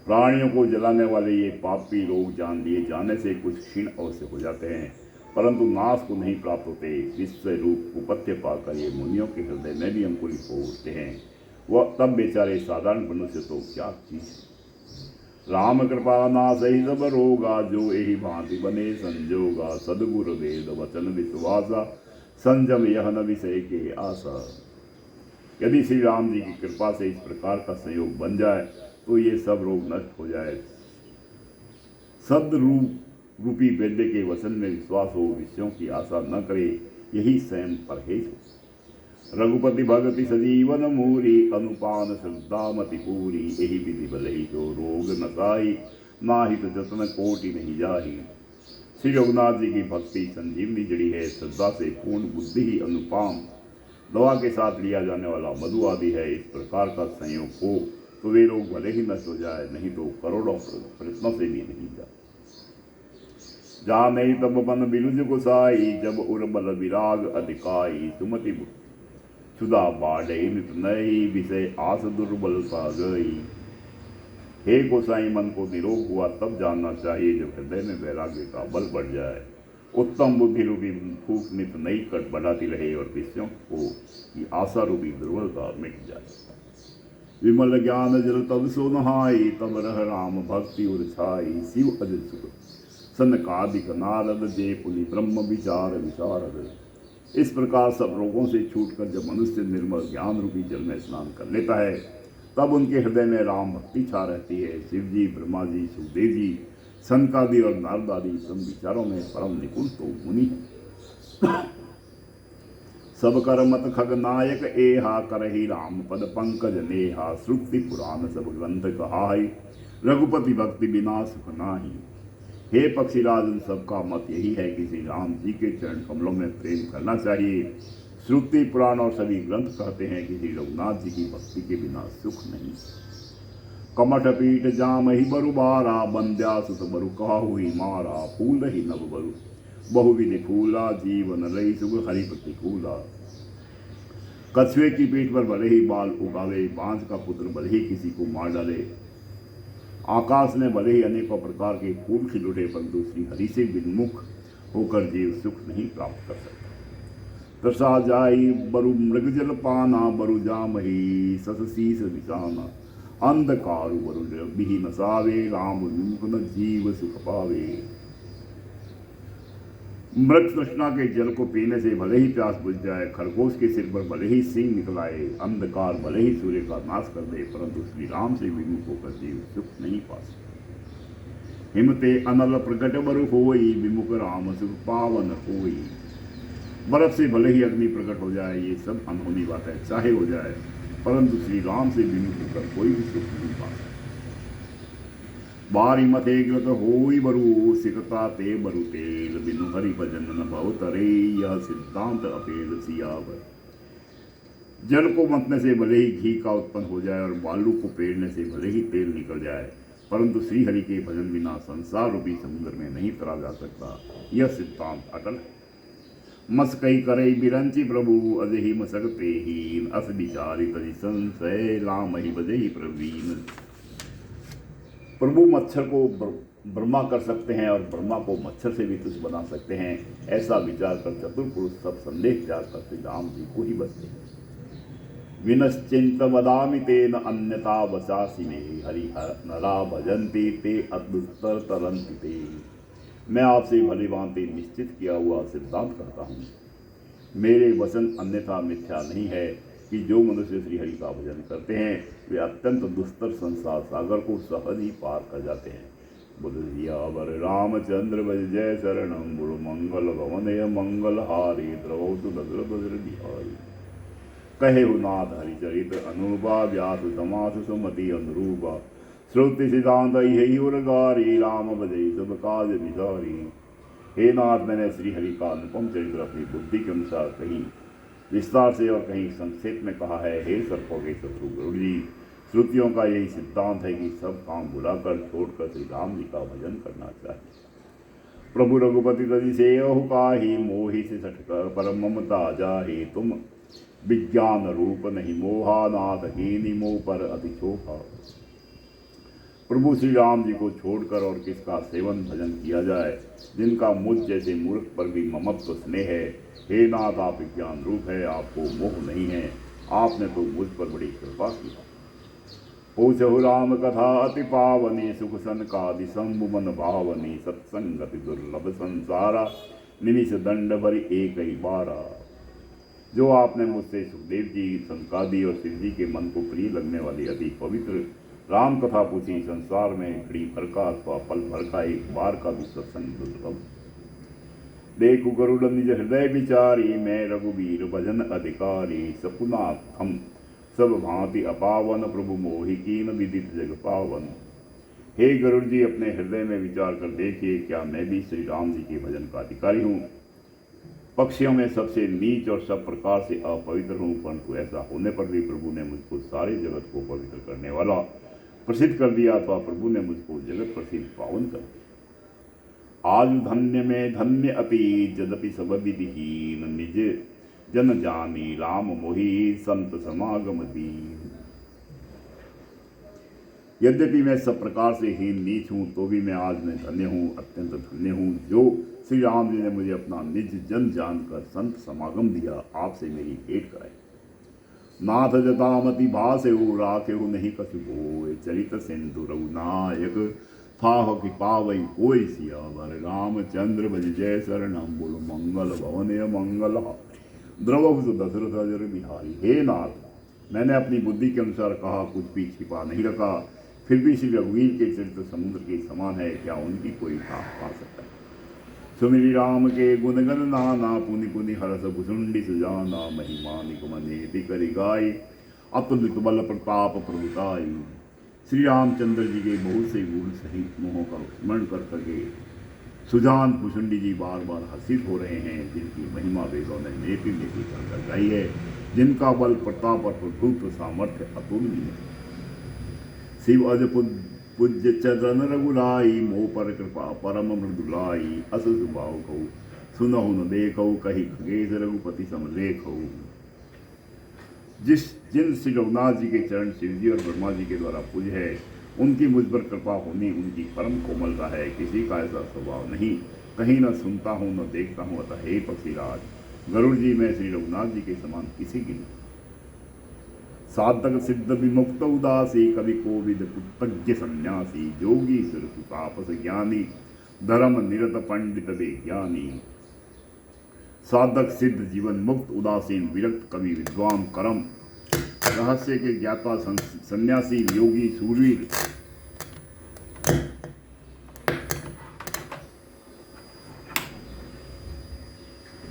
प्राणियों को जलाने वाले ये पापी लोग जान लिए जाने से कुछ क्षीण अवश्य हो जाते हैं, परंतु नाश को नहीं प्राप्त होते। विश्व रूप उपत्य पाकर ये मुनियों के हृदय में भी अंकुरित हो उठते हैं। वह तब बेचारे साधारण मनुष्य तो क्या चीज। राम कृपा नाश ही सब रोगा जो यही भांति बने संजोगा। सदगुरु वेद वचन विश्वासा संजम यह न विषय के आशा। यदि श्री राम जी की कृपा से इस प्रकार का संयोग बन जाए तो ये सब रोग नष्ट हो जाए। सदरूप रूपी वैद्य के वचन में विश्वास हो, विषयों की आशा न करे, यही स्वयं परहेज हो। रघुपति भगति सजीवन मूरी अनुपान श्रद्धा मति पूरी। यही विधि भले जो रोग नसाई नाहित जतन कोटि नहीं जाही। श्री रघुनाथ जी की भक्ति संजीवनी जड़ी है। श्रद्धा से पूर्ण बुद्धि ही अनुपाम दवा के साथ लिया जाने वाला मधु आदि है। इस प्रकार का संयोग हो तो वे रोग भले ही नष्ट हो जाए, नहीं तो करोड़ों प्रयत्नों से भी नहीं जाए। जा नहीं तब बन बिरुज गोसाई जब उर्बल विराग अधिकाई। सुमति सुधा बाढ़ नित नई विषय आस दुर्बलता गई। हे गोसाई मन को निरोग हुआ तब जानना चाहिए जब हृदय में वैराग्य का बल बढ़ जाए। उत्तम बुद्धि रूपी फूक नित नई कट बढ़ाती रहे और विषयों को की आशा रूपी दुर्बलता मिट जाए। विमल ज्ञान जल तब सो नहाई तब रह राम भक्ति उर छाई। शिव अजय सुख सनकादिक नारद जय पुनि ब्रह्म विचार विशारद। इस प्रकार सब रोगों से छूटकर जब मनुष्य निर्मल ज्ञान रूपी जल में स्नान कर लेता है तब उनके हृदय में राम भक्ति छा रहती है। शिव जी ब्रह्मा जी सुखदेव जी सनकादि और नारद आदि सब विचारों में परम निपुण तो मुनि है। सब कर मत खग नायक एहा करहि राम पद पंकज नेहा। श्रुति पुराण सब ग्रंथ कहाई रघुपति भक्ति बिना सुख नाही। हे पक्षीराज उन सबका मत यही है कि श्री राम जी के चरण कमलों में प्रेम करना चाहिए। श्रुति पुराण और सभी ग्रंथ कहते हैं कि श्री रघुनाथ जी की भक्ति के बिना सुख नहीं। कमठ पीठ जाम ही बरु बारा बंद्या सुत बरु काहु ही मारा। फूल ही नव बरु बहुविधि फूला जीवन रही सुख हरि प्रतिकूला। कछुए की पीठ पर भले ही बाल उगावे बांझ का पुत्र भले ही किसी को मार डाले। आकाश में भले ही अनेकों प्रकार के फूल खिल उठे परंतु श्री हरि से विन्मुख होकर जीव सुख नहीं प्राप्त कर सकता। तरसा जाई बरु मृगजल पाना बरु जामही सस शीस निशाना। अंधकारु बरु बिही नसावे राम विमुख न जीव सुख पावे। मृग तृष्णा के जल को पीने से भले ही प्यास बुझ जाए, खरगोश के सिर पर भले ही सिंह निकलाए, अंधकार भले ही सूर्य का नाश कर दे, परंतु श्री राम से विमुख होकर जीव सुख नहीं पा सकते। हिमते अनल प्रकट बरु होई विमुख राम सुख पावन होई। बर्फ से भले ही अग्नि प्रकट हो जाए, ये सब अनहोनी बात है, चाहे हो जाए, परंतु श्री राम से विमुख होकर कोई भी सुख नहीं पा सकता। बारी मथे ग्रत होई बरु सिकता ते बरु तेल बिनु हरि भजन न भव तरे। यह सिद्धांत अपेल सियावर। जल को मतने से भले ही घी का उत्पन्न हो जाए और बालू को पेड़ने से भले ही तेल निकल जाए, परंतु श्री हरि के भजन बिना संसार रूपी समुद्र में नहीं तरा जा सकता। यह सिद्धांत अटल है। मस कई करे बिरंची प्रभु अजहि मसकते हीन अस विचारी तरी संशय लाम ही बजही प्रवीण। प्रभु मच्छर को ब्रह्मा कर सकते हैं और ब्रह्मा को मच्छर से भी तुच्छ बना सकते हैं, ऐसा विचार कर चतुर पुरुष सब संदेह त्याग कर श्री राम जी को ही बचते हैं। विनश्चिंत वदामि तेन अन्यथा वचासी में हरिहर नरा भजन्ति ते अदुत्तर तरंति ते। मैं आपसे भली भांति निश्चित किया हुआ सिद्धांत करता हूँ, मेरे वचन अन्यथा मिथ्या नहीं है कि जो मनुष्य श्री हरि का भजन करते हैं वे अत्यंत दुस्तर संसार सागर को सहज ही पार कर जाते हैं। बुद्धियावर रामचंद्र भज जय शरणम गुरु मंगल भवनय मंगल हारी द्रवतु भद्र भद्र बिहारी। कहे नाथ हरिचरित अनुपा व्यास समास सुमति अनुरूपा श्रुति सिद्धांत यही उर्गारी राम भजई सब काज बिहारी। हे नाथ, मैंने श्री हरि का अनुपम चरित्र अपनी बुद्धि के अनुसार कहीं विस्तार से और कहीं संक्षेप में कहा है। हे सर्पों के शत्रु गुरु जी, श्रुतियों का यही सिद्धांत है कि सब काम बुलाकर छोड़कर श्री राम जी का भजन करना चाहिए। प्रभु रघुपति तजी से काही मोहि से सटकर परम ममता जाहे तुम विज्ञान रूप नहीं मोहा नाथ ही निमो पर अति शोभा। प्रभु श्री राम जी को छोड़कर और किसका सेवन भजन किया जाए, जिनका मुझ जैसे मूर्ख पर भी ममत्व स्नेह है। हे नाथ, आप विज्ञान रूप है, आपको मोह नहीं है, आपने तो मुझ पर बड़ी कृपा की। पूछहु राम कथा अति पावनी सुख सनकादि शंभु मन भावनी सत्संगति दुर्लभ संसारा निमिष दंड भरी एक ही बारा। जो आपने मुझसे सुखदेव जी, सनकादि और शिव जी के मन को प्रिय लगने वाली अति पवित्र राम कथा पूछी, संसार में घड़ी भर का अथवा पल भर का एक बार का भी सत्संग दुर्लभ। देखु गरुड़ निज हृदय विचारी मैं रघुवीर भजन अधिकारी सपुना हम सब भांति अपावन प्रभु मोहि कीन विदित जग पावन। हे गरुड़ जी, अपने हृदय में विचार कर देखिए, क्या मैं भी श्री राम जी के भजन का अधिकारी हूँ? पक्षियों में सबसे नीच और सब प्रकार से अपवित्र हूँ, परंतु ऐसा होने पर भी प्रभु ने मुझको सारे जगत को पवित्र करने वाला प्रसिद्ध कर दिया, अथवा प्रभु ने मुझको जगत प्रसिद्ध पावन कर दिया। आज धन्य में धन्य अति यद्यपि सब विधिहीन निज जन जानी राम मोहि संत समागम दीन। यद्यपि मैं सब प्रकार से हीन नीच हूँ, तो भी मैं आज में धन्य हूँ, अत्यंत धन्य हूँ, जो श्री राम जी ने मुझे अपना निज जन जानकर संत समागम दिया, आपसे मेरी भेंट कराई। नाथ जतामति भासेहु राखेहु नहीं कछु बोए चरित सिंधु रघुनायक थाह कि पावई कोई सियावर। रामचंद्र भज जय शरणम बोलो मंगल भवनय मंगल द्रवभु दशरथ अजर बिहारी। हे नाथ, मैंने अपनी बुद्धि के अनुसार कहा, कुछ भी छिपा नहीं रखा, फिर भी श्री रघुवीर के चरित्र समुद्र के समान है, क्या उनकी कोई ठाह पा सकता है। सुमिरि राम के गुण गण नाना पुनि पुनि हरस भुसुंडी सुजाना महिमा निगमनेति करि गाय अतुलित बल प्रताप प्रभुताई। श्री रामचंद्र जी के बहुत से गुण सहित मोहों का स्मरण कर करके सुजान भुसुंडी जी बार बार हर्षित हो रहे हैं, जिनकी महिमा वेदों ने नेति नेति कर गाई है, जिनका बल प्रताप और प्रभुत्व सामर्थ्य अतुलनीय है। शिव अज पूज्य चरण रघुराई मोह पर कृपा परम मृदुलाई अस सुभाव कौ सुनहु न देखौ कही खगेश रघुपति समलेखौ। जिन श्री रघुनाथ जी के चरण शिव जी और ब्रह्मा जी के द्वारा पूज्य है, उनकी मुझ पर कृपा होनी उनकी परम कोमलता है। किसी का ऐसा स्वभाव नहीं, कहीं न सुनता हूँ न देखता हूँ। अतः हे पक्षीराज गरुड़ जी, मैं श्री रघुनाथ जी के समान किसी की नहीं। साधक सिद्ध विमुक्त उदासी कवि कोविद कृतज्ञ सन्यासी जोगी सुर तापस ज्ञानी धर्म निरत पंडित विज्ञानी। साधक सिद्ध जीवन मुक्त उदासीन विरक्त कवि विद्वान करम रहस्य के ज्ञाता सन्यासी योगी सूरवीर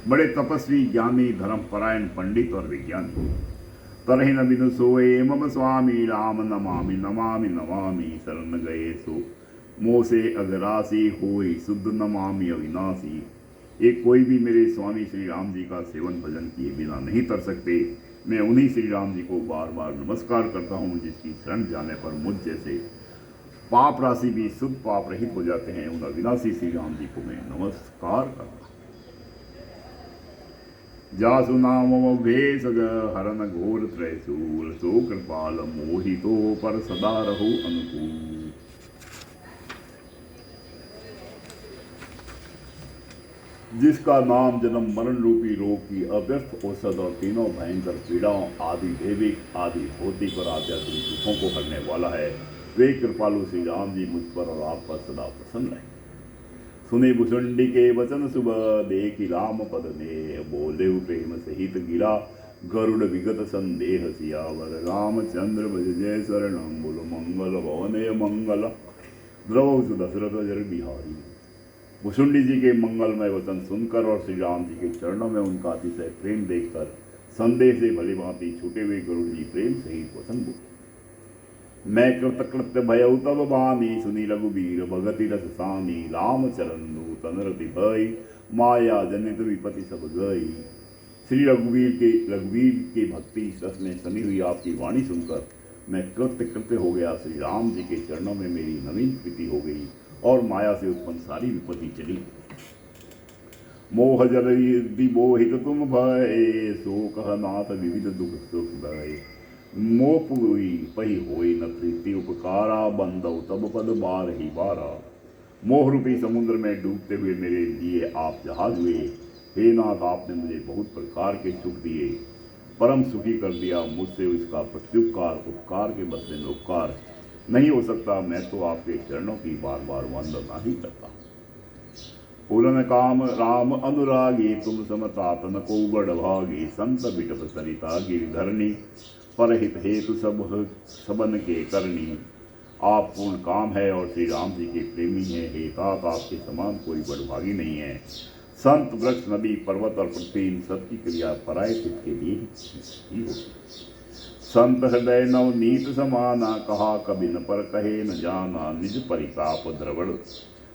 बड़े तपस्वी ज्ञानी धर्म परायण पंडित और विज्ञानी। तरहि न बिनु सोए मम स्वामी राम नमामि नमामि नमामि शरण गए सो मोसे अगरासी होई शुद्ध नमामि अविनाशी। एक कोई भी मेरे स्वामी श्री राम जी का सेवन भजन किए बिना नहीं तर सकते। मैं उन्हीं श्री राम जी को बार बार नमस्कार करता हूँ, जिसकी शरण जाने पर मुझ जैसे पाप राशि भी शुद्ध पाप रहित हो जाते हैं। उन अविनाशी श्री राम जी को मैं नमस्कार करता हूँ। जासु नाम भेष हरन घोर त्रैशूल, सो कृपाल मोहितो पर सदा रहो अनुकूल। जिसका नाम जन्म मरण रूपी रोग की अव्यर्थ औषध और तीनों भयंकर पीड़ाओं आदि दैविक आदि भौतिक और आध्यात्मिक दुखों को हरने वाला है, वे कृपालु श्री राम जी मुझ पर और आप पर सदा प्रसन्न रहे। सुने भुसुंडी के वचन सुबह, देखी राम पद ने, बोले प्रेम सहित गिरा गरुड़ विगत संदेह सियावर। रामचंद्र भज जय शरणम, बोलो मंगल भवने मंगल, द्रव दशरथ जर बिहारी। भुसुंडी जी के मंगलमय वचन सुनकर और श्री राम जी के चरणों में उनका अतिशय प्रेम देखकर संदेह से भली भांति छूटे हुए गुरु जी प्रेम सहित वचन बोले। मैं कृतकृत्य भयउ तब बानी, सुनी रघुबीर भगति रस सानी। राम चरण नूतन रति भई, माया जनित विपति सब गई। श्री रघुवीर के भक्ति रस में सनी हुई आपकी वाणी सुनकर मैं कृत्य हो गया। श्री राम जी के चरणों में मेरी नवीन प्रीति हो गई और माया से उत्पन्न सारी विपत्ति चली। मोह जल मोहित तुम भय, सो कह नाथ विविध दुख सुख भय। मोह पुई पही होई न प्रीति उपकारा, बंदौ तब पद बार ही बारा। मोह रूपी समुद्र में डूबते हुए मेरे लिए आप जहाज हुए। हे नाथ, आपने मुझे बहुत प्रकार के सुख दिए, परम सुखी कर दिया। मुझसे इसका प्रत्युपकार उपकार के बदले में उपकार नहीं हो सकता। मैं तो आपके चरणों की बार बार वंदना ही करता हूँ। पूर्ण काम राम अनुरागी, तुम समतातन को बड़ भागी। संत बिटप सरिता गिरिधरणी, परहित हेतु सबन के करनी। आप पूर्ण काम है और श्री राम जी के प्रेमी हैं। हे तात, आपके समान कोई बड़भागी नहीं है। संत वृक्ष नदी पर्वत और पृथ्वी इन सबकी क्रिया पराय चित्त के लिए ही होती। संत हृदय नवनीत समाना, कहा कभी न पर कहे न जाना। निज परिताप द्रवण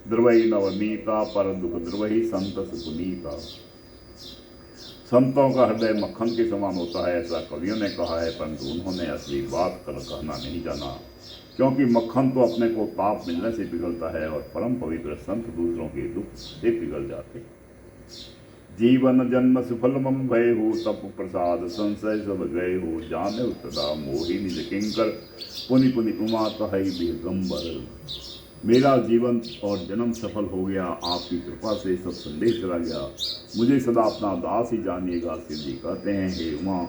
द्रवई नवनीता, पर दुख द्रवही संत सुपुनीता। संतों का हृदय मक्खन के समान होता है, ऐसा कवियों ने कहा है, परंतु उन्होंने असली बात कर कहना नहीं जाना। क्योंकि मक्खन तो अपने को ताप मिलने से पिघलता है और परम पवित्र संत दूसरों के दुख से पिघल जाते। जीवन जन्म सुफल मम भय हो, तप प्रसाद संशय सब गए हो। जाने सदा मोहि निज किंकर, पुनि पुनि उमा कहई दिगंबर। मेरा जीवन और जन्म सफल हो गया, आपकी कृपा से सब संदेह चला गया। मुझे सदा अपना दास ही जानिएगा। शिव जी कहते हैं, हे उमा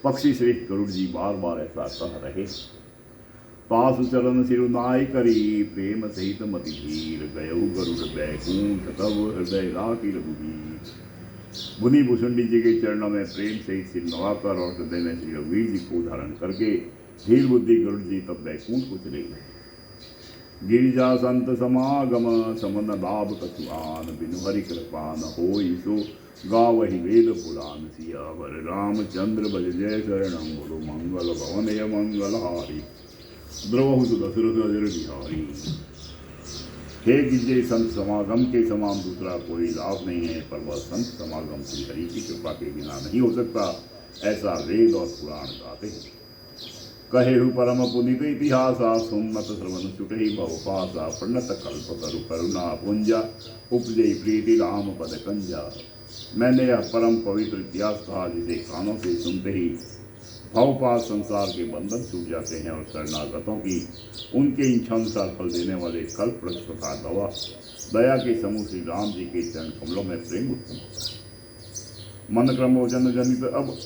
पक्षी श्रेष्ठ गरुड़ जी बार बार ऐसा कह रहे। पास चरण सिरुनाई करी, प्रेम सहित मति धीर। गयऊ गरुड़ बैकुंठ, तब हृदय राखी रघुवीर। मुनि भुसुंडी जी के चरणों में प्रेम सहित सिर नवाकर और हृदय में श्री रघुवीर जी को धारण करके धीर बुद्धि गरुड़ जी तब बैकुंठ को चले गए। गिरिजा संत समागम, समन लाभ कछुआन। बिनु हरि कृपा न होई, सो गावहि वेद पुराण। सियावर रामचंद्र बल जय शरणम, बोलो मंगल भवनय मंगलहारी। द्रवहु दशरथ अजर बिहारी। हे गिरिजय, संत समागम के समान दूसरा कोई लाभ नहीं है, पर वह संत समागम श्री हरि की कृपा के बिना नहीं हो सकता, ऐसा वेद और पुराण गाते हैं। कहेहु परम पुनित इतिहासा, सुन्नत श्रवण छुटहि भवपासा। प्रणत कल्प तरु करुणा पुंजा, उपजय प्रीति राम पद कंजा। मैंने यह परम पवित्र इतिहास कहा, जिसे कानों से सुनते ही भवपास संसार के बंधन छूट जाते हैं और शरणागतों की उनके इच्छानुसार फल देने वाले कल्प वृक्ष तथा दया के समूह श्री राम जी के चरण कमलों में प्रेम उत्पन्न होता है। मन क्रमोजन जनित अब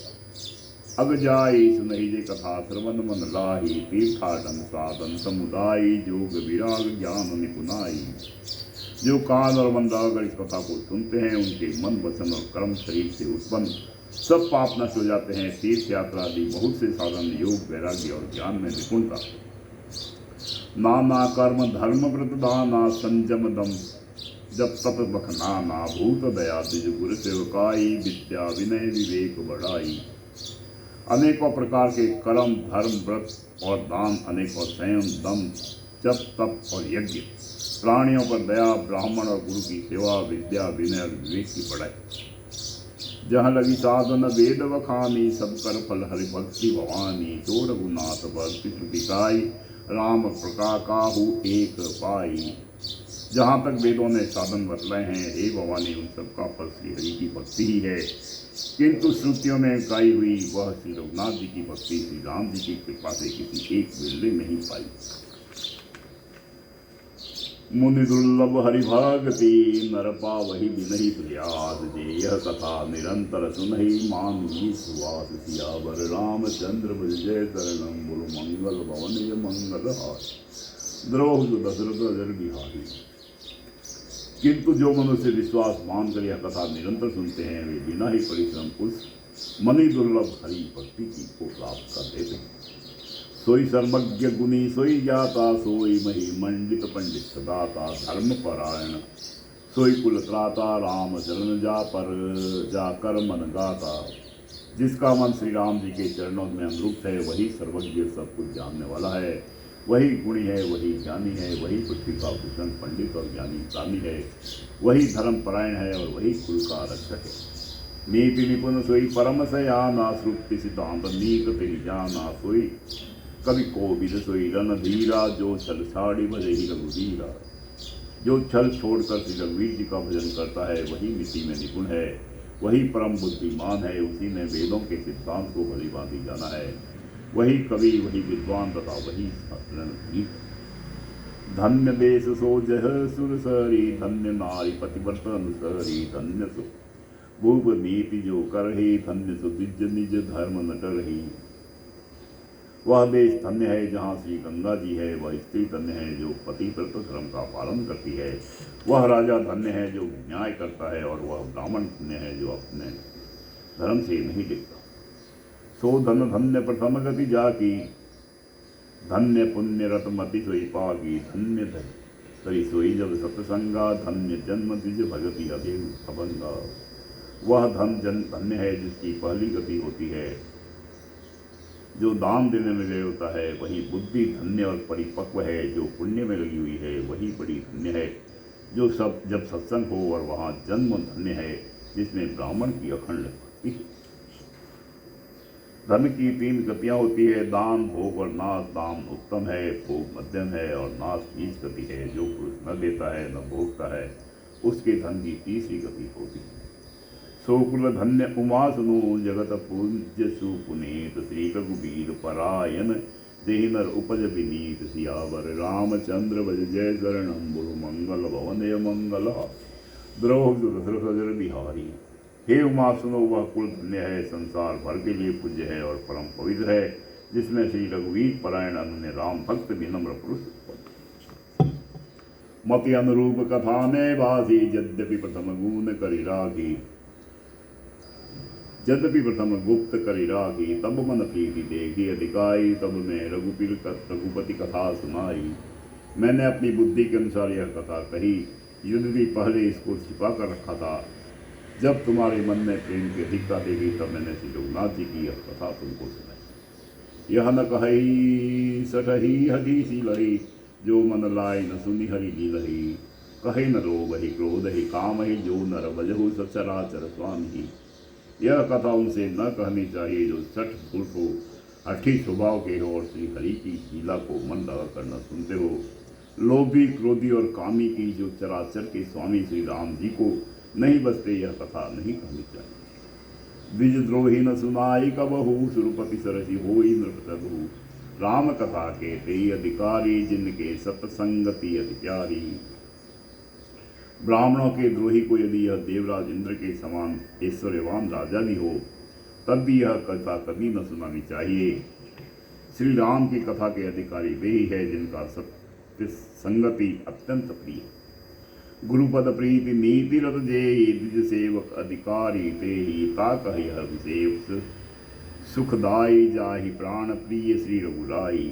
अग जाई, सुनहि जे कथा श्रवण मन लाही। तीर्थाटन साधन समुदायी, जोग विराग ज्ञान निपुनाई। जो कान और मंदागर इस कथा को सुनते हैं, उनके मन वचन और कर्म शरीर से उत्पन्न सब पाप नष्ट हो जाते हैं। तीर्थ यात्रा आदि बहुत से साधन, योग वैराग्य और ज्ञान में निपुणता, नाना कर्म धर्म व्रत दाना। संजम दम जब तप बखनाना, भूत दया द्विज गुरु सेवकाई। विद्या विनय विवेक बढ़ाई। अनेकों प्रकार के कर्म धर्म व्रत और दान, अनेकों संयम दम जप तप और यज्ञ, प्राणियों पर दया, ब्राह्मण और गुरु की सेवा, विद्या विनय और विवेक की बढ़ाई। जहाँ लगी साधन वेद वखानी, सब कर फल हरि भक्ति भवानी। तो रघुनाथ भक्ति श्रुतिकाई, राम प्रका काहू एक पाई। जहाँ तक वेदों ने साधन बतलाए हैं, हे भवानी, उन सबका फल श्री हरि की भक्ति ही है। किंतु श्रुतियों में गाई हुई वह श्री रघुनाथ जी की भक्ति श्री राम जी की कृपा से किसी एक वेले नहीं पाई। मुनि दुर्लभ हरि भगति, नर पावहि बिनहि प्रयास। जे यह कथा निरंतर सुनहि, मानवी सुवास। सियावर रामचंद्र विजय शरणम, बोलो मंगल भवन मंगल हार। द्रोह दशरथ अजर बिहारी। किंतु जो मनुष्य विश्वास मानकर यह कथा निरंतर सुनते हैं, वे बिना ही परिश्रम उस मनि दुर्लभ हरि भक्ति की को प्राप्त कर देते हैं। सोई सर्वज्ञ गुणी सोई ज्ञाता, सोई मही मंडित पंडित सदाता। धर्म परायण सोई कुल त्राता, राम चरण जा कर मन गाता। जिसका मन श्री राम जी के चरणों में अनुरूप है, वही सर्वज्ञ सब कुछ जानने वाला है, वही गुणी है, वही ज्ञानी है, वही पृथ्वी का भूषण पंडित और ज्ञानी प्राणी है, वही धर्म परायण है और वही कुल का रक्षक है। नीति निपुण सोई परम सयाना, श्रुति सिद्धांत नीक तेरी जाना। सोई कवि कोविद सोई रणधीरा, जो छल छाड़ी भजे ही रघुवीरा। जो छल छोड़कर श्री रघुवीर जी का भजन करता है, वही नीति में निपुण है, वही परम बुद्धिमान है, उसी ने वेदों के सिद्धांत को भली भांति जाना है। वही कवि, वही विद्वान तथा वही रणधीर। धन्य देश सो जह सुर सरी, धन्य नारी पतिव्रत अनुसरी। धन्य सो भूप नीति जो करही, धन्य सो द्विज निज धर्म न डरही। वह देश धन्य है जहाँ श्री गंगा जी है, वह स्त्री धन्य है जो पतिव्रत धर्म का पालन करती है। वह राजा धन्य है जो न्याय करता है, और वह ब्राह्मण धन्य है जो अपने धर्म से नहीं डिगता। सो धन धन्य प्रथम गति जाकी, धन्य पुण्य रतमति सोई पागी। धन्य तरी सोई जब सत्संगा, धन्य जन्म द्विज भगति अभंगा। वह धन्य है जिसकी पहली गति होती है, जो दान देने में व्यय होता है। वही बुद्धि धन्य और परिपक्व है, जो पुण्य में लगी हुई है, वही बड़ी धन्य है। जो सब जब सत्संग हो, और वहाँ जन्म धन्य है जिसमें ब्राह्मण की अखंड भक्ति है। धन की 3 गतियाँ होती है, दान, भोग और नाश। दान उत्तम है, भोग मध्यम है और नाश नीच गति है। जो पुरुष न देता है न भोगता है, उसके धन की तीसरी गति होती है। सोकुल धन्य उमा सुनु, जगत पूज्य सुपुनीत। श्री रघुबीर परायण, देहि नर उपज विनीत। सियावर रामचंद्र भज जय शरणम, बोलो मंगल भवन मंगल। द्रोह दशरथ अजर बिहारी। हे उमा सुनो, वह कुल धन्य है, संसार भर के लिए पूज्य है और परम पवित्र है, जिसमें श्री रघुवीर परायण अन्य राम भक्त विनम्र पुरुष। मति अनुरूप कथा ने बासी, यद्यपि प्रथम गुण करि राखी। यद्यपि प्रथम गुप्त करि राखी, तब मन प्रीति देखी अधिकाई। तब मैं रघुपति कथा सुनाई। मैंने अपनी बुद्धि के अनुसार यह कथा कही, यद्यपि पहले इसको छिपा कर रखा था। जब तुम्हारे मन में प्रेम की अधिकता देखी, तब मैंने श्री रघुनाथ जी की यह कथा तुमको सुनाई। यह न कही सटही हदीसी लही, जो मन लाए न सुनी हरि लीलही। कहे न रोग ही क्रोध ही काम ही, जो नर बजहु सचराचर स्वामी। यह कथा उनसे न कहनी चाहिए जो सठ पुरुष हो, हठी स्वभाव के हो और श्री हरि की लीला को मन लगा कर न सुनते हो। लोभी, क्रोधी और कामी की, जो चराचर के स्वामी श्री राम जी को नहीं बसते, यह कथा नहीं कहनी चाहिए। द्विजद्रोही न सुनाई कबहू, सुरपति सरसी होई नृपतहु। राम कथा के तेई अधिकारी, जिनके सत्संगति अति प्यारी। ब्राह्मणों के द्रोही को यदि यह देवराज इंद्र के समान ऐश्वर्यवान राजा भी हो, तब भी यह कथा कभी न सुनानी चाहिए। श्री राम की कथा के अधिकारी वे ही है, जिनका सत्य संगति अत्यंत प्रिय है। गुरुपद प्रीति नीति रत जेहि, द्विज सेवक अधिकारी तेहि। ताकहि हर विसेव सुखदाई, जाहि प्राण प्रिय श्री रघुराई।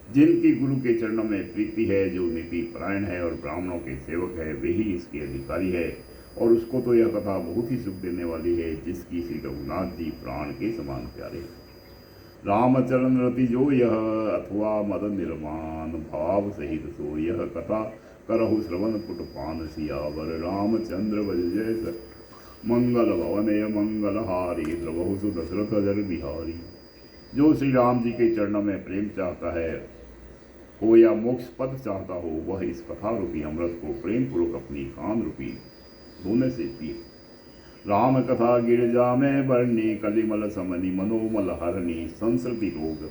जिनकी गुरु के चरणों में प्रीति है, जो नीति परायण है और ब्राह्मणों के सेवक है, वे ही इसके अधिकारी है। और उसको तो यह कथा बहुत ही सुख देने वाली है, जिसकी श्री रघुनाथ जी प्राण के समान प्यारे हैं। रामचरण रति जो यह, अथवा मद निर्माण। भाव सहित सो यह कथा, करहु श्रवण पुटपान। सियावर रामचंद्र भज जय मंगल भवनय मंगलहारी। द्रवहु सु दशरथ अजर बिहारी। जो श्री राम जी के चरणों में प्रेम चाहता है, हो या मोक्ष पद चाहता हो, वह इस कथा रूपी अमृत को प्रेम पूर्वक अपनी कान रूपी धोने से पिए। राम कथा गिरजा में बरनी, कलिमल समनि मनोमल हरनी, संस्कृति रोग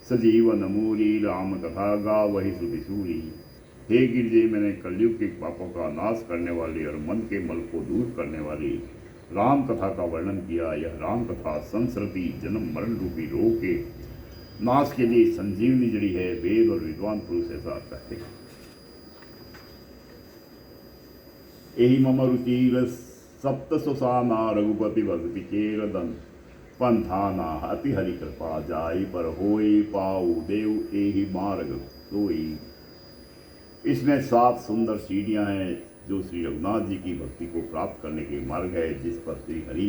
सजीवन मूरी, राम कथा गा वही श्रुति सूरी। हे गिरजे, मैंने कलयुग के पापों का नाश करने वाली और मन के मल को दूर करने वाली राम कथा का वर्णन किया। यह राम कथा संस्कृति जन्म मरण रूपी रोग के नाश के लिए संजीवनी जड़ी है। वेद और विद्वान पुरुष ऐसा कहते हैं। यही मम रुचिर सप्त सुसाना, रघुपति भक्ति चेरदन पंथाना, अति हरि कृपा जाई, पर होई पाऊ देव एहि मार्ग सोई। इसमें 7 सुंदर सीढ़ियां हैं जो श्री रघुनाथ जी की भक्ति को प्राप्त करने के मार्ग है। जिस पर श्री हरि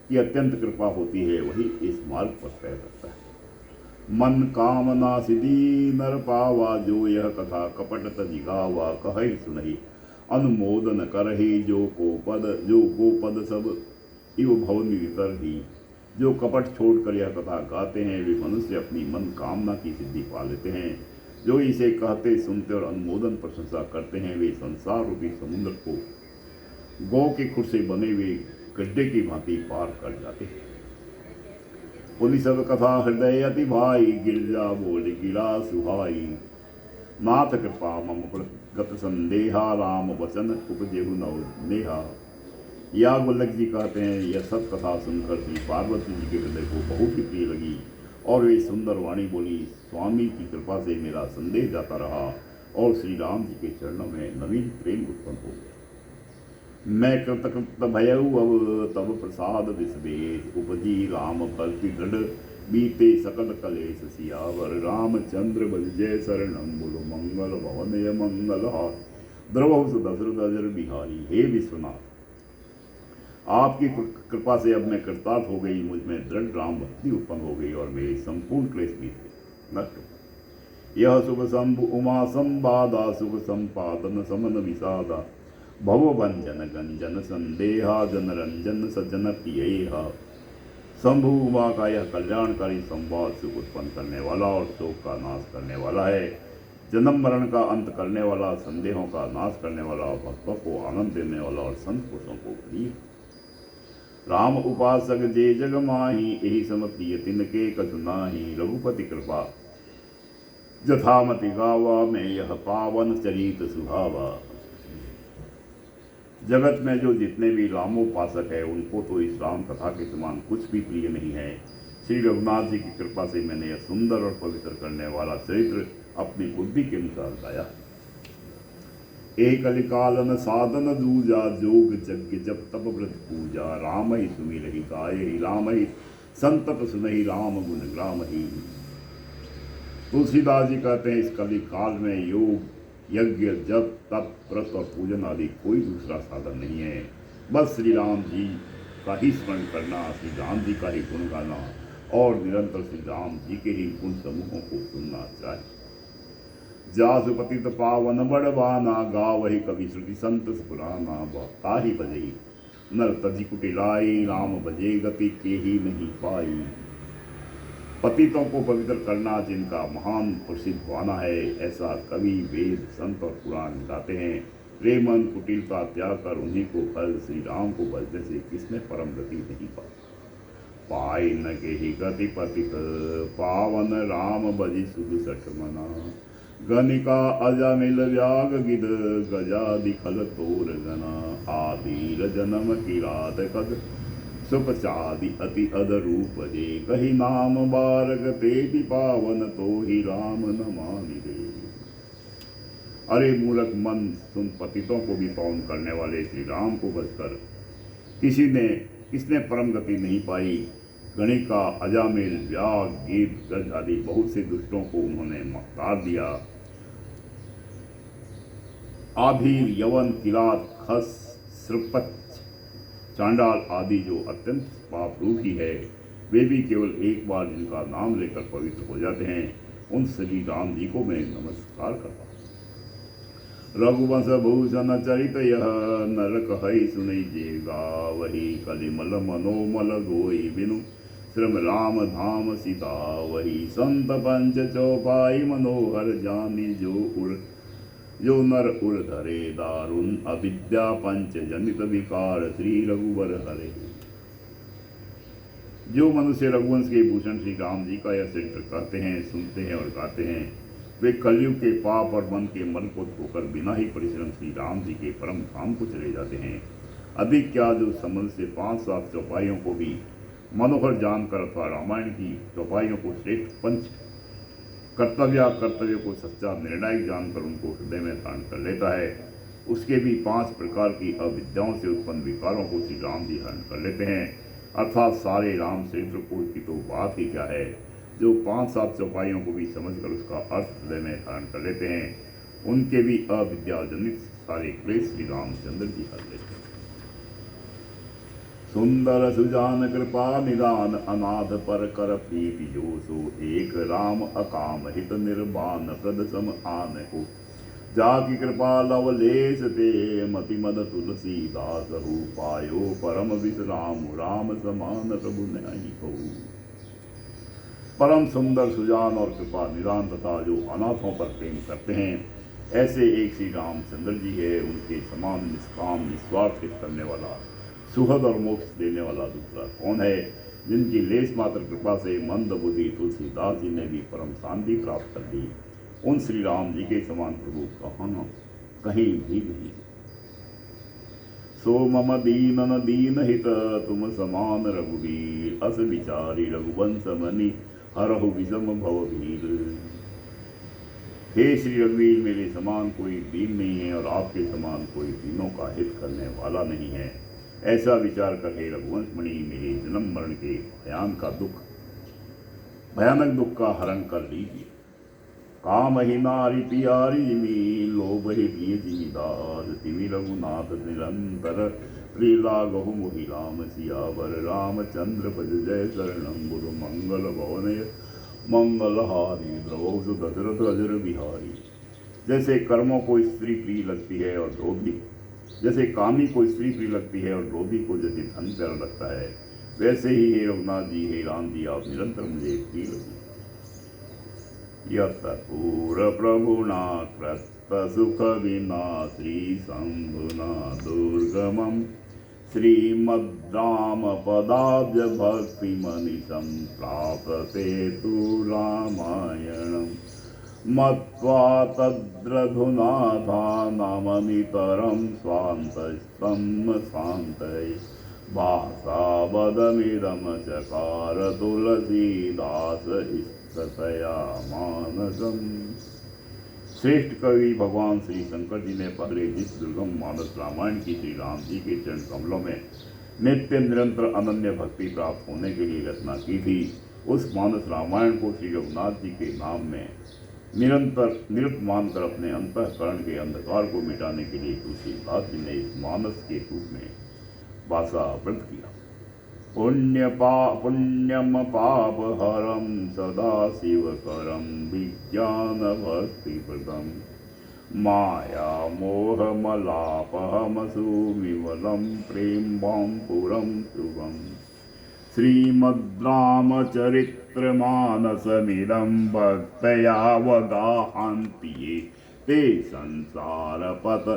की अत्यंत कृपा होती है, वही इस मार्ग पर तय करता है। मन कामना सिद्धि नर पावा, जो यह कथा कपट तजि गावा, कहै सुनहि अनुमोदन करहि, जो गोपद सब इव भवनि वितरहि। जो कपट छोड़कर यह कथा गाते हैं, वे मनुष्य अपनी मन कामना की सिद्धि पा लेते हैं। जो इसे कहते सुनते और अनुमोदन प्रशंसा करते हैं, वे संसार रूपी समुद्र को गौ के खुर से बने हुए गड्ढे की भांति पार कर जाते हैं। पुनि सब कथा हृदय अति भाई, गिरजा बोल गिरा सुहाई। नाथ कृपा मम गत संदेहा, राम वचन उपजेहु नव नेहा। या गोलक जी कहते हैं, यह सब कथा सुनकर श्री पार्वती जी के हृदय को बहुत ही प्रिय लगी और वे सुंदर वाणी बोली। स्वामी की कृपा से मेरा संदेह जाता रहा और श्री राम जी के चरणों में नवीन प्रेम उत्पन्न हो गया। मैं कृतकृत भयऊ अब तब प्रसाद विस्वेश, उपजी राम भक्ति दृढ़ बीते सकल कलेश। सियावर रामचंद्र बल जय शरणम, बोलो मंगल भवन मंगल हार। द्रवहु दशरथ अजर बिहारी। हे विश्वनाथ, आपकी कृपा से अब मैं कृतार्थ हो गई, मुझ में दृढ़ राम भक्ति उत्पन्न हो गई और मेरे संपूर्ण क्लेश बीते नष्ट हो। यह शुभ शंभु उमा संवादा, शुभ संपादन समन विषादा। भवभंजन गंजन संदेहा, जन रंजन सजन प्रियेहा। शंभु उमा का यह कल्याणकारी संवाद सुख उत्पन्न करने वाला और शोक का नाश करने वाला है। जन्म मरण का अंत करने वाला, संदेहों का नाश करने वाला, भक्तों को आनंद देने वाला और संत पुरुषों को प्रिय। राम उपासक जे जग माही, यही समप्रिय तिनके कछु नाही। रघुपति कृपा जथामति गावा, मैं यह पावन चरित सुहावा। जगत में जो जितने भी रामोपासक है, उनको तो इस राम कथा के समान कुछ भी प्रिय नहीं है। श्री रघुनाथ जी की कृपा से मैंने यह सुंदर और पवित्र करने वाला चरित्र अपनी बुद्धि के अनुसार गाया। एक कलिकालन साधन दूजा, जोग यज्ञ जप तप व्रत पूजा। राम ही सुमिरहि गायहि, राम ही संतप सुनहि, राम गुण ग्राम ही। तुलसीदास जी कहते हैं, इस कलि काल में योग यज्ञ जप तप व्रत और पूजन आदि कोई दूसरा साधन नहीं है। बस श्री राम जी का ही स्मरण करना, श्री राम जी का ही गुण गाना और निरंतर श्री राम जी के ही गुण समूहों को सुनना चाहिए। जासु पतित पावन बड़बाना, गावहि कवि श्रुति संत पुराना। ताहि बजई नर तजि कुटिलाई, राम बजे गति के ही नहीं पाई। पतितों को पवित्र करना जिनका महान प्रसिद्ध गाना है, ऐसा कवि वेद संत और पुराण गाते हैं। प्रेम मन कुटिलता त्याग कर उन्हीं को फल, श्री राम को बजने से किसने परम गति नहीं पाई। पाई न के ही गति पतित पावन, राम बजी सुध सठ मना। गनिका अजामिल व्याग गिद, गजादि खल तोर गना। आदि जन्म की रात कद, सुपचादि अति अदरूप जे। कही नाम बारग ते भी पावन, तो ही राम न मानि दे। अरे मूर्ख मन, तुम पतितों को भी पावन करने वाले श्री राम को बचकर किसने परम गति नहीं पाई। गणिका अजामिल व्याग गीत गज आदि बहुत से दुष्टों को उन्होंने मार दिया। आभीर यवन किरात खस श्रपच चांडाल आदि जो अत्यंत पाप रूपी है, वे भी केवल एक बार जिनका नाम लेकर पवित्र हो जाते हैं, उन श्री राम जी को मैं नमस्कार करता हूँ। रघुवंश भूषण चरित यह, नरक है सुनई जेगा। वही कलिमल मनोमल गोई बिनु, श्रम राम धाम सीता वही, संत पंच चौपाई मनोहर जानी, जो नर उर धरे दारुण, अविद्या पंच जनित विकार, श्री रघुवर हरे। जो मनुष्य रघुवंश के भूषण श्री राम जी का यह चरित्र कहते हैं, सुनते हैं और गाते हैं, वे कलयुग के पाप और मन के मल को धोकर बिना ही परिश्रम श्री राम जी के परम धाम को चले जाते हैं। अधिक क्या, जो संबंध से 5-7 चौपाइयों को भी मनोहर जानकर अथवा रामायण की चौपाइयों को श्रेष्ठ पंच कर्तव्य को सच्चा निर्णायक जानकर उनको हृदय में धारण कर लेता है, उसके भी 5 प्रकार की अविद्याओं से उत्पन्न विकारों को श्री राम जी हरण कर लेते हैं। अर्थात सारे राम चरित्र को की तो बात ही क्या है, जो 5-7 चौपाइयों को भी समझकर उसका अर्थ हृदय में धारण कर लेते हैं, उनके भी अविद्याजनित सारे क्लेश श्री रामचंद्र जी हर लेते हैं। सुंदर सुजान कृपा निदान, अनाथ पर कर प्रीति जो सो, एक राम अकाम हित निर्बान, प्रद सम आन को, जाकी कृपा लवलेश ते, मति मद तुलसीदास हु, पायो परम विश्राम, राम समान प्रभु नहीं हो। परम सुंदर सुजान और कृपा निदान तथा जो अनाथों पर प्रेम करते हैं, ऐसे एक श्री रामचंद्र जी है। उनके समान निष्काम निस्वार्थ हित करने वाला, सुहद और मोक्ष देने वाला दूसरा कौन है। जिनकी लेस मात्र कृपा से मंद बुद्धि तुलसीदास जी ने भी परम शांति प्राप्त कर दी, उन श्री राम जी के समान प्रभु कहाँ कहीं भी नहीं। सो मम दीनन दीन हित, तुम समान रघुवीर, अस विचारी रघुवंश मनि, हरहु विषम भवभीर। हे श्री रघुवीर, मेरे समान कोई दीन नहीं है और आपके समान कोई दीनों का हित करने वाला नहीं है। ऐसा विचार कर हे रघुवंश मणि, मेरे जन्म मरण के भयानक दुख का हरण कर लीजिए। काम ही नारी पियारी जिमी, लोभ ही प्रिय जिमी दास, तिमि रघुनाथ निरंतर, प्रिय लागहु मोहि राम सियावर, रामचंद्र भज जय शरणं गुरु, मंगल भवन मंगलहारी, द्रवौ दशरथ अजर बिहारी। जैसे कर्मों को स्त्री प्रिय लगती है और द्रोधी, जैसे कामी को स्त्री प्रिय लगती है और द्रोधी को जैसे धन प्यारा लगता है, वैसे ही हे रघुनाथ जी, हे राम जी, आप निरंतर मुझे प्रिय लगे। यत पूर प्रभुना कृत सुख विना, श्री शंभुना दुर्गमम, श्रीमद्राम पदाब्ज भक्ति मनिशं, प्राप्ते तु रामायणम्। मत्वा तद्रधुना धानमनितरं, स्वान्तस्तं शान्तये, भाषा वदमिदं चकार, तुलसीदास इष्टतया मानसम्। श्रेष्ठ कवि भगवान श्री शंकर जी ने पहले जिस दुर्गम मानस रामायण की श्री राम जी के चरण कमलों में नित्य निरंतर अनन्य भक्ति प्राप्त होने के लिए रचना की थी, उस मानस रामायण को श्री रघुनाथ जी के नाम में निरंतर मानकर अपने अंतःकरण के अंधकार को मिटाने के लिए तुलसीदास जी ने इस मानस के रूप में वासा व्रत किया। पुण्यम पाप हरम, सदा शिव करम, विज्ञान भक्ति प्रदम, माया मोह मलापहम सुविमलम, प्रेम पुरम शुभम। श्रीमद्रामचरित्रमानसमिदं, भक्तया वगाहन्ति ये ते संसारपथ,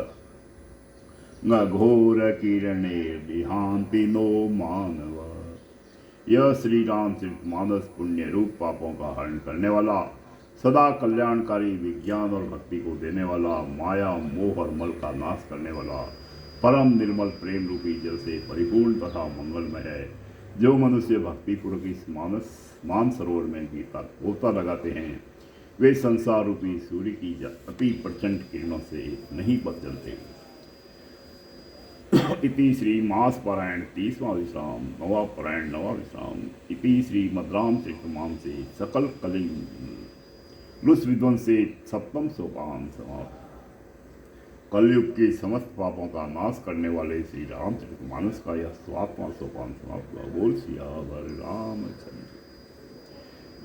न घोर किरणे विहांति नो मानव। यह श्री रामचरित मानस पुण्य रूप पापों का हरण करने वाला, सदा कल्याणकारी, विज्ञान और भक्ति को देने वाला, माया मोह और मल का नाश करने वाला, परम निर्मल प्रेम रूपी जल से परिपूर्ण तथा मंगलमय है। जो मनुष्य भक्तिपूर्वक इस मानसरोवर में गोता लगाते हैं, वे संसार रूपी सूर्य की अति प्रचंड किरणों से नहीं बच जलते। इति श्री मास पारायण 30वां विश्राम, नवा पारायण नवा विश्राम। इति श्री मद्राम श्रेष्ठमाम से सकल कलिंग लुस विध्वंस से 7वां सोपान समाप्त। कलयुग के समस्त पापों का नाश करने वाले श्री रामचरितमानस का यह 7वां सोपान समाप्त हुआ। बोल सियावर रामचंद्र।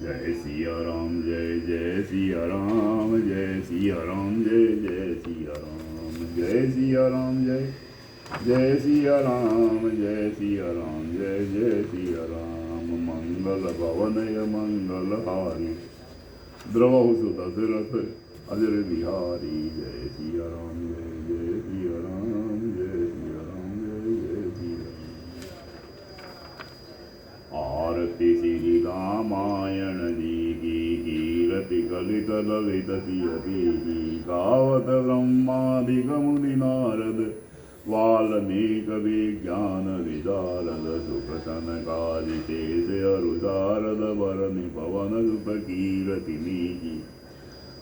जय सिया राम, जय जय सिया राम, जय सिया राम, जय जय सिया राम, जय सिया राम, जय सिया राम, जय सिया राम, जय जय सिया राम। मंगल भवनय मंगलहारी द्रवहु सुत दशरथ अजर बिहारी जय सिया राम जय जय सिया राम जय सिया राम जय जय सिया राम। आरती श्री रामायण जी की कीरति कलित ललित सियति की गावत ब्रह्मादिक मुनि नारद वाल्मीकि विज्ञान विदारद सुख सनकादि शेष अरु शारद भरनि पवन सुत कीरति मीकी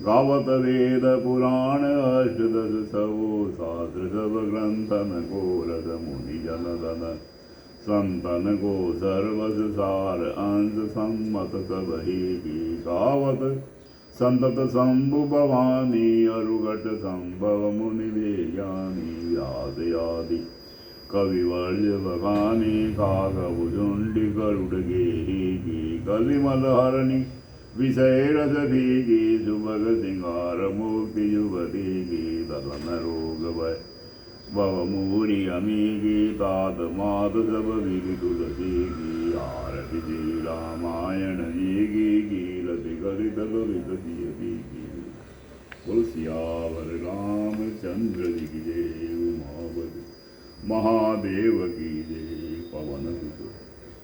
गावत वेद पुराण अष्टदश सवो शास्त्र सब ग्रंथन को रस मुनि जनदन संतन को सर्वस सार अंश सम्मत सब ही की गावत संतत शंभु भवानी अरुघट संभव मुनि ज्ञानी याद आदि कविवर्य बखानी काकभुजुंडी गरुड़ गेही की कलिमल हरणी विषय रस भीगी सुभग सिंगार मुक्ति युवती की दलन रोग भय भव मूरी अमी की तात मात सब विधि तुलसी की आरती जी रामायण जी की कीरति कलित ललित सियति की बोल सियावर रामचंद्र जी की जय उमापति महादेव की जय पवन सुत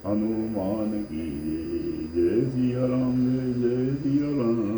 हनुमान की जय जय सिया राम जय जय सिया राम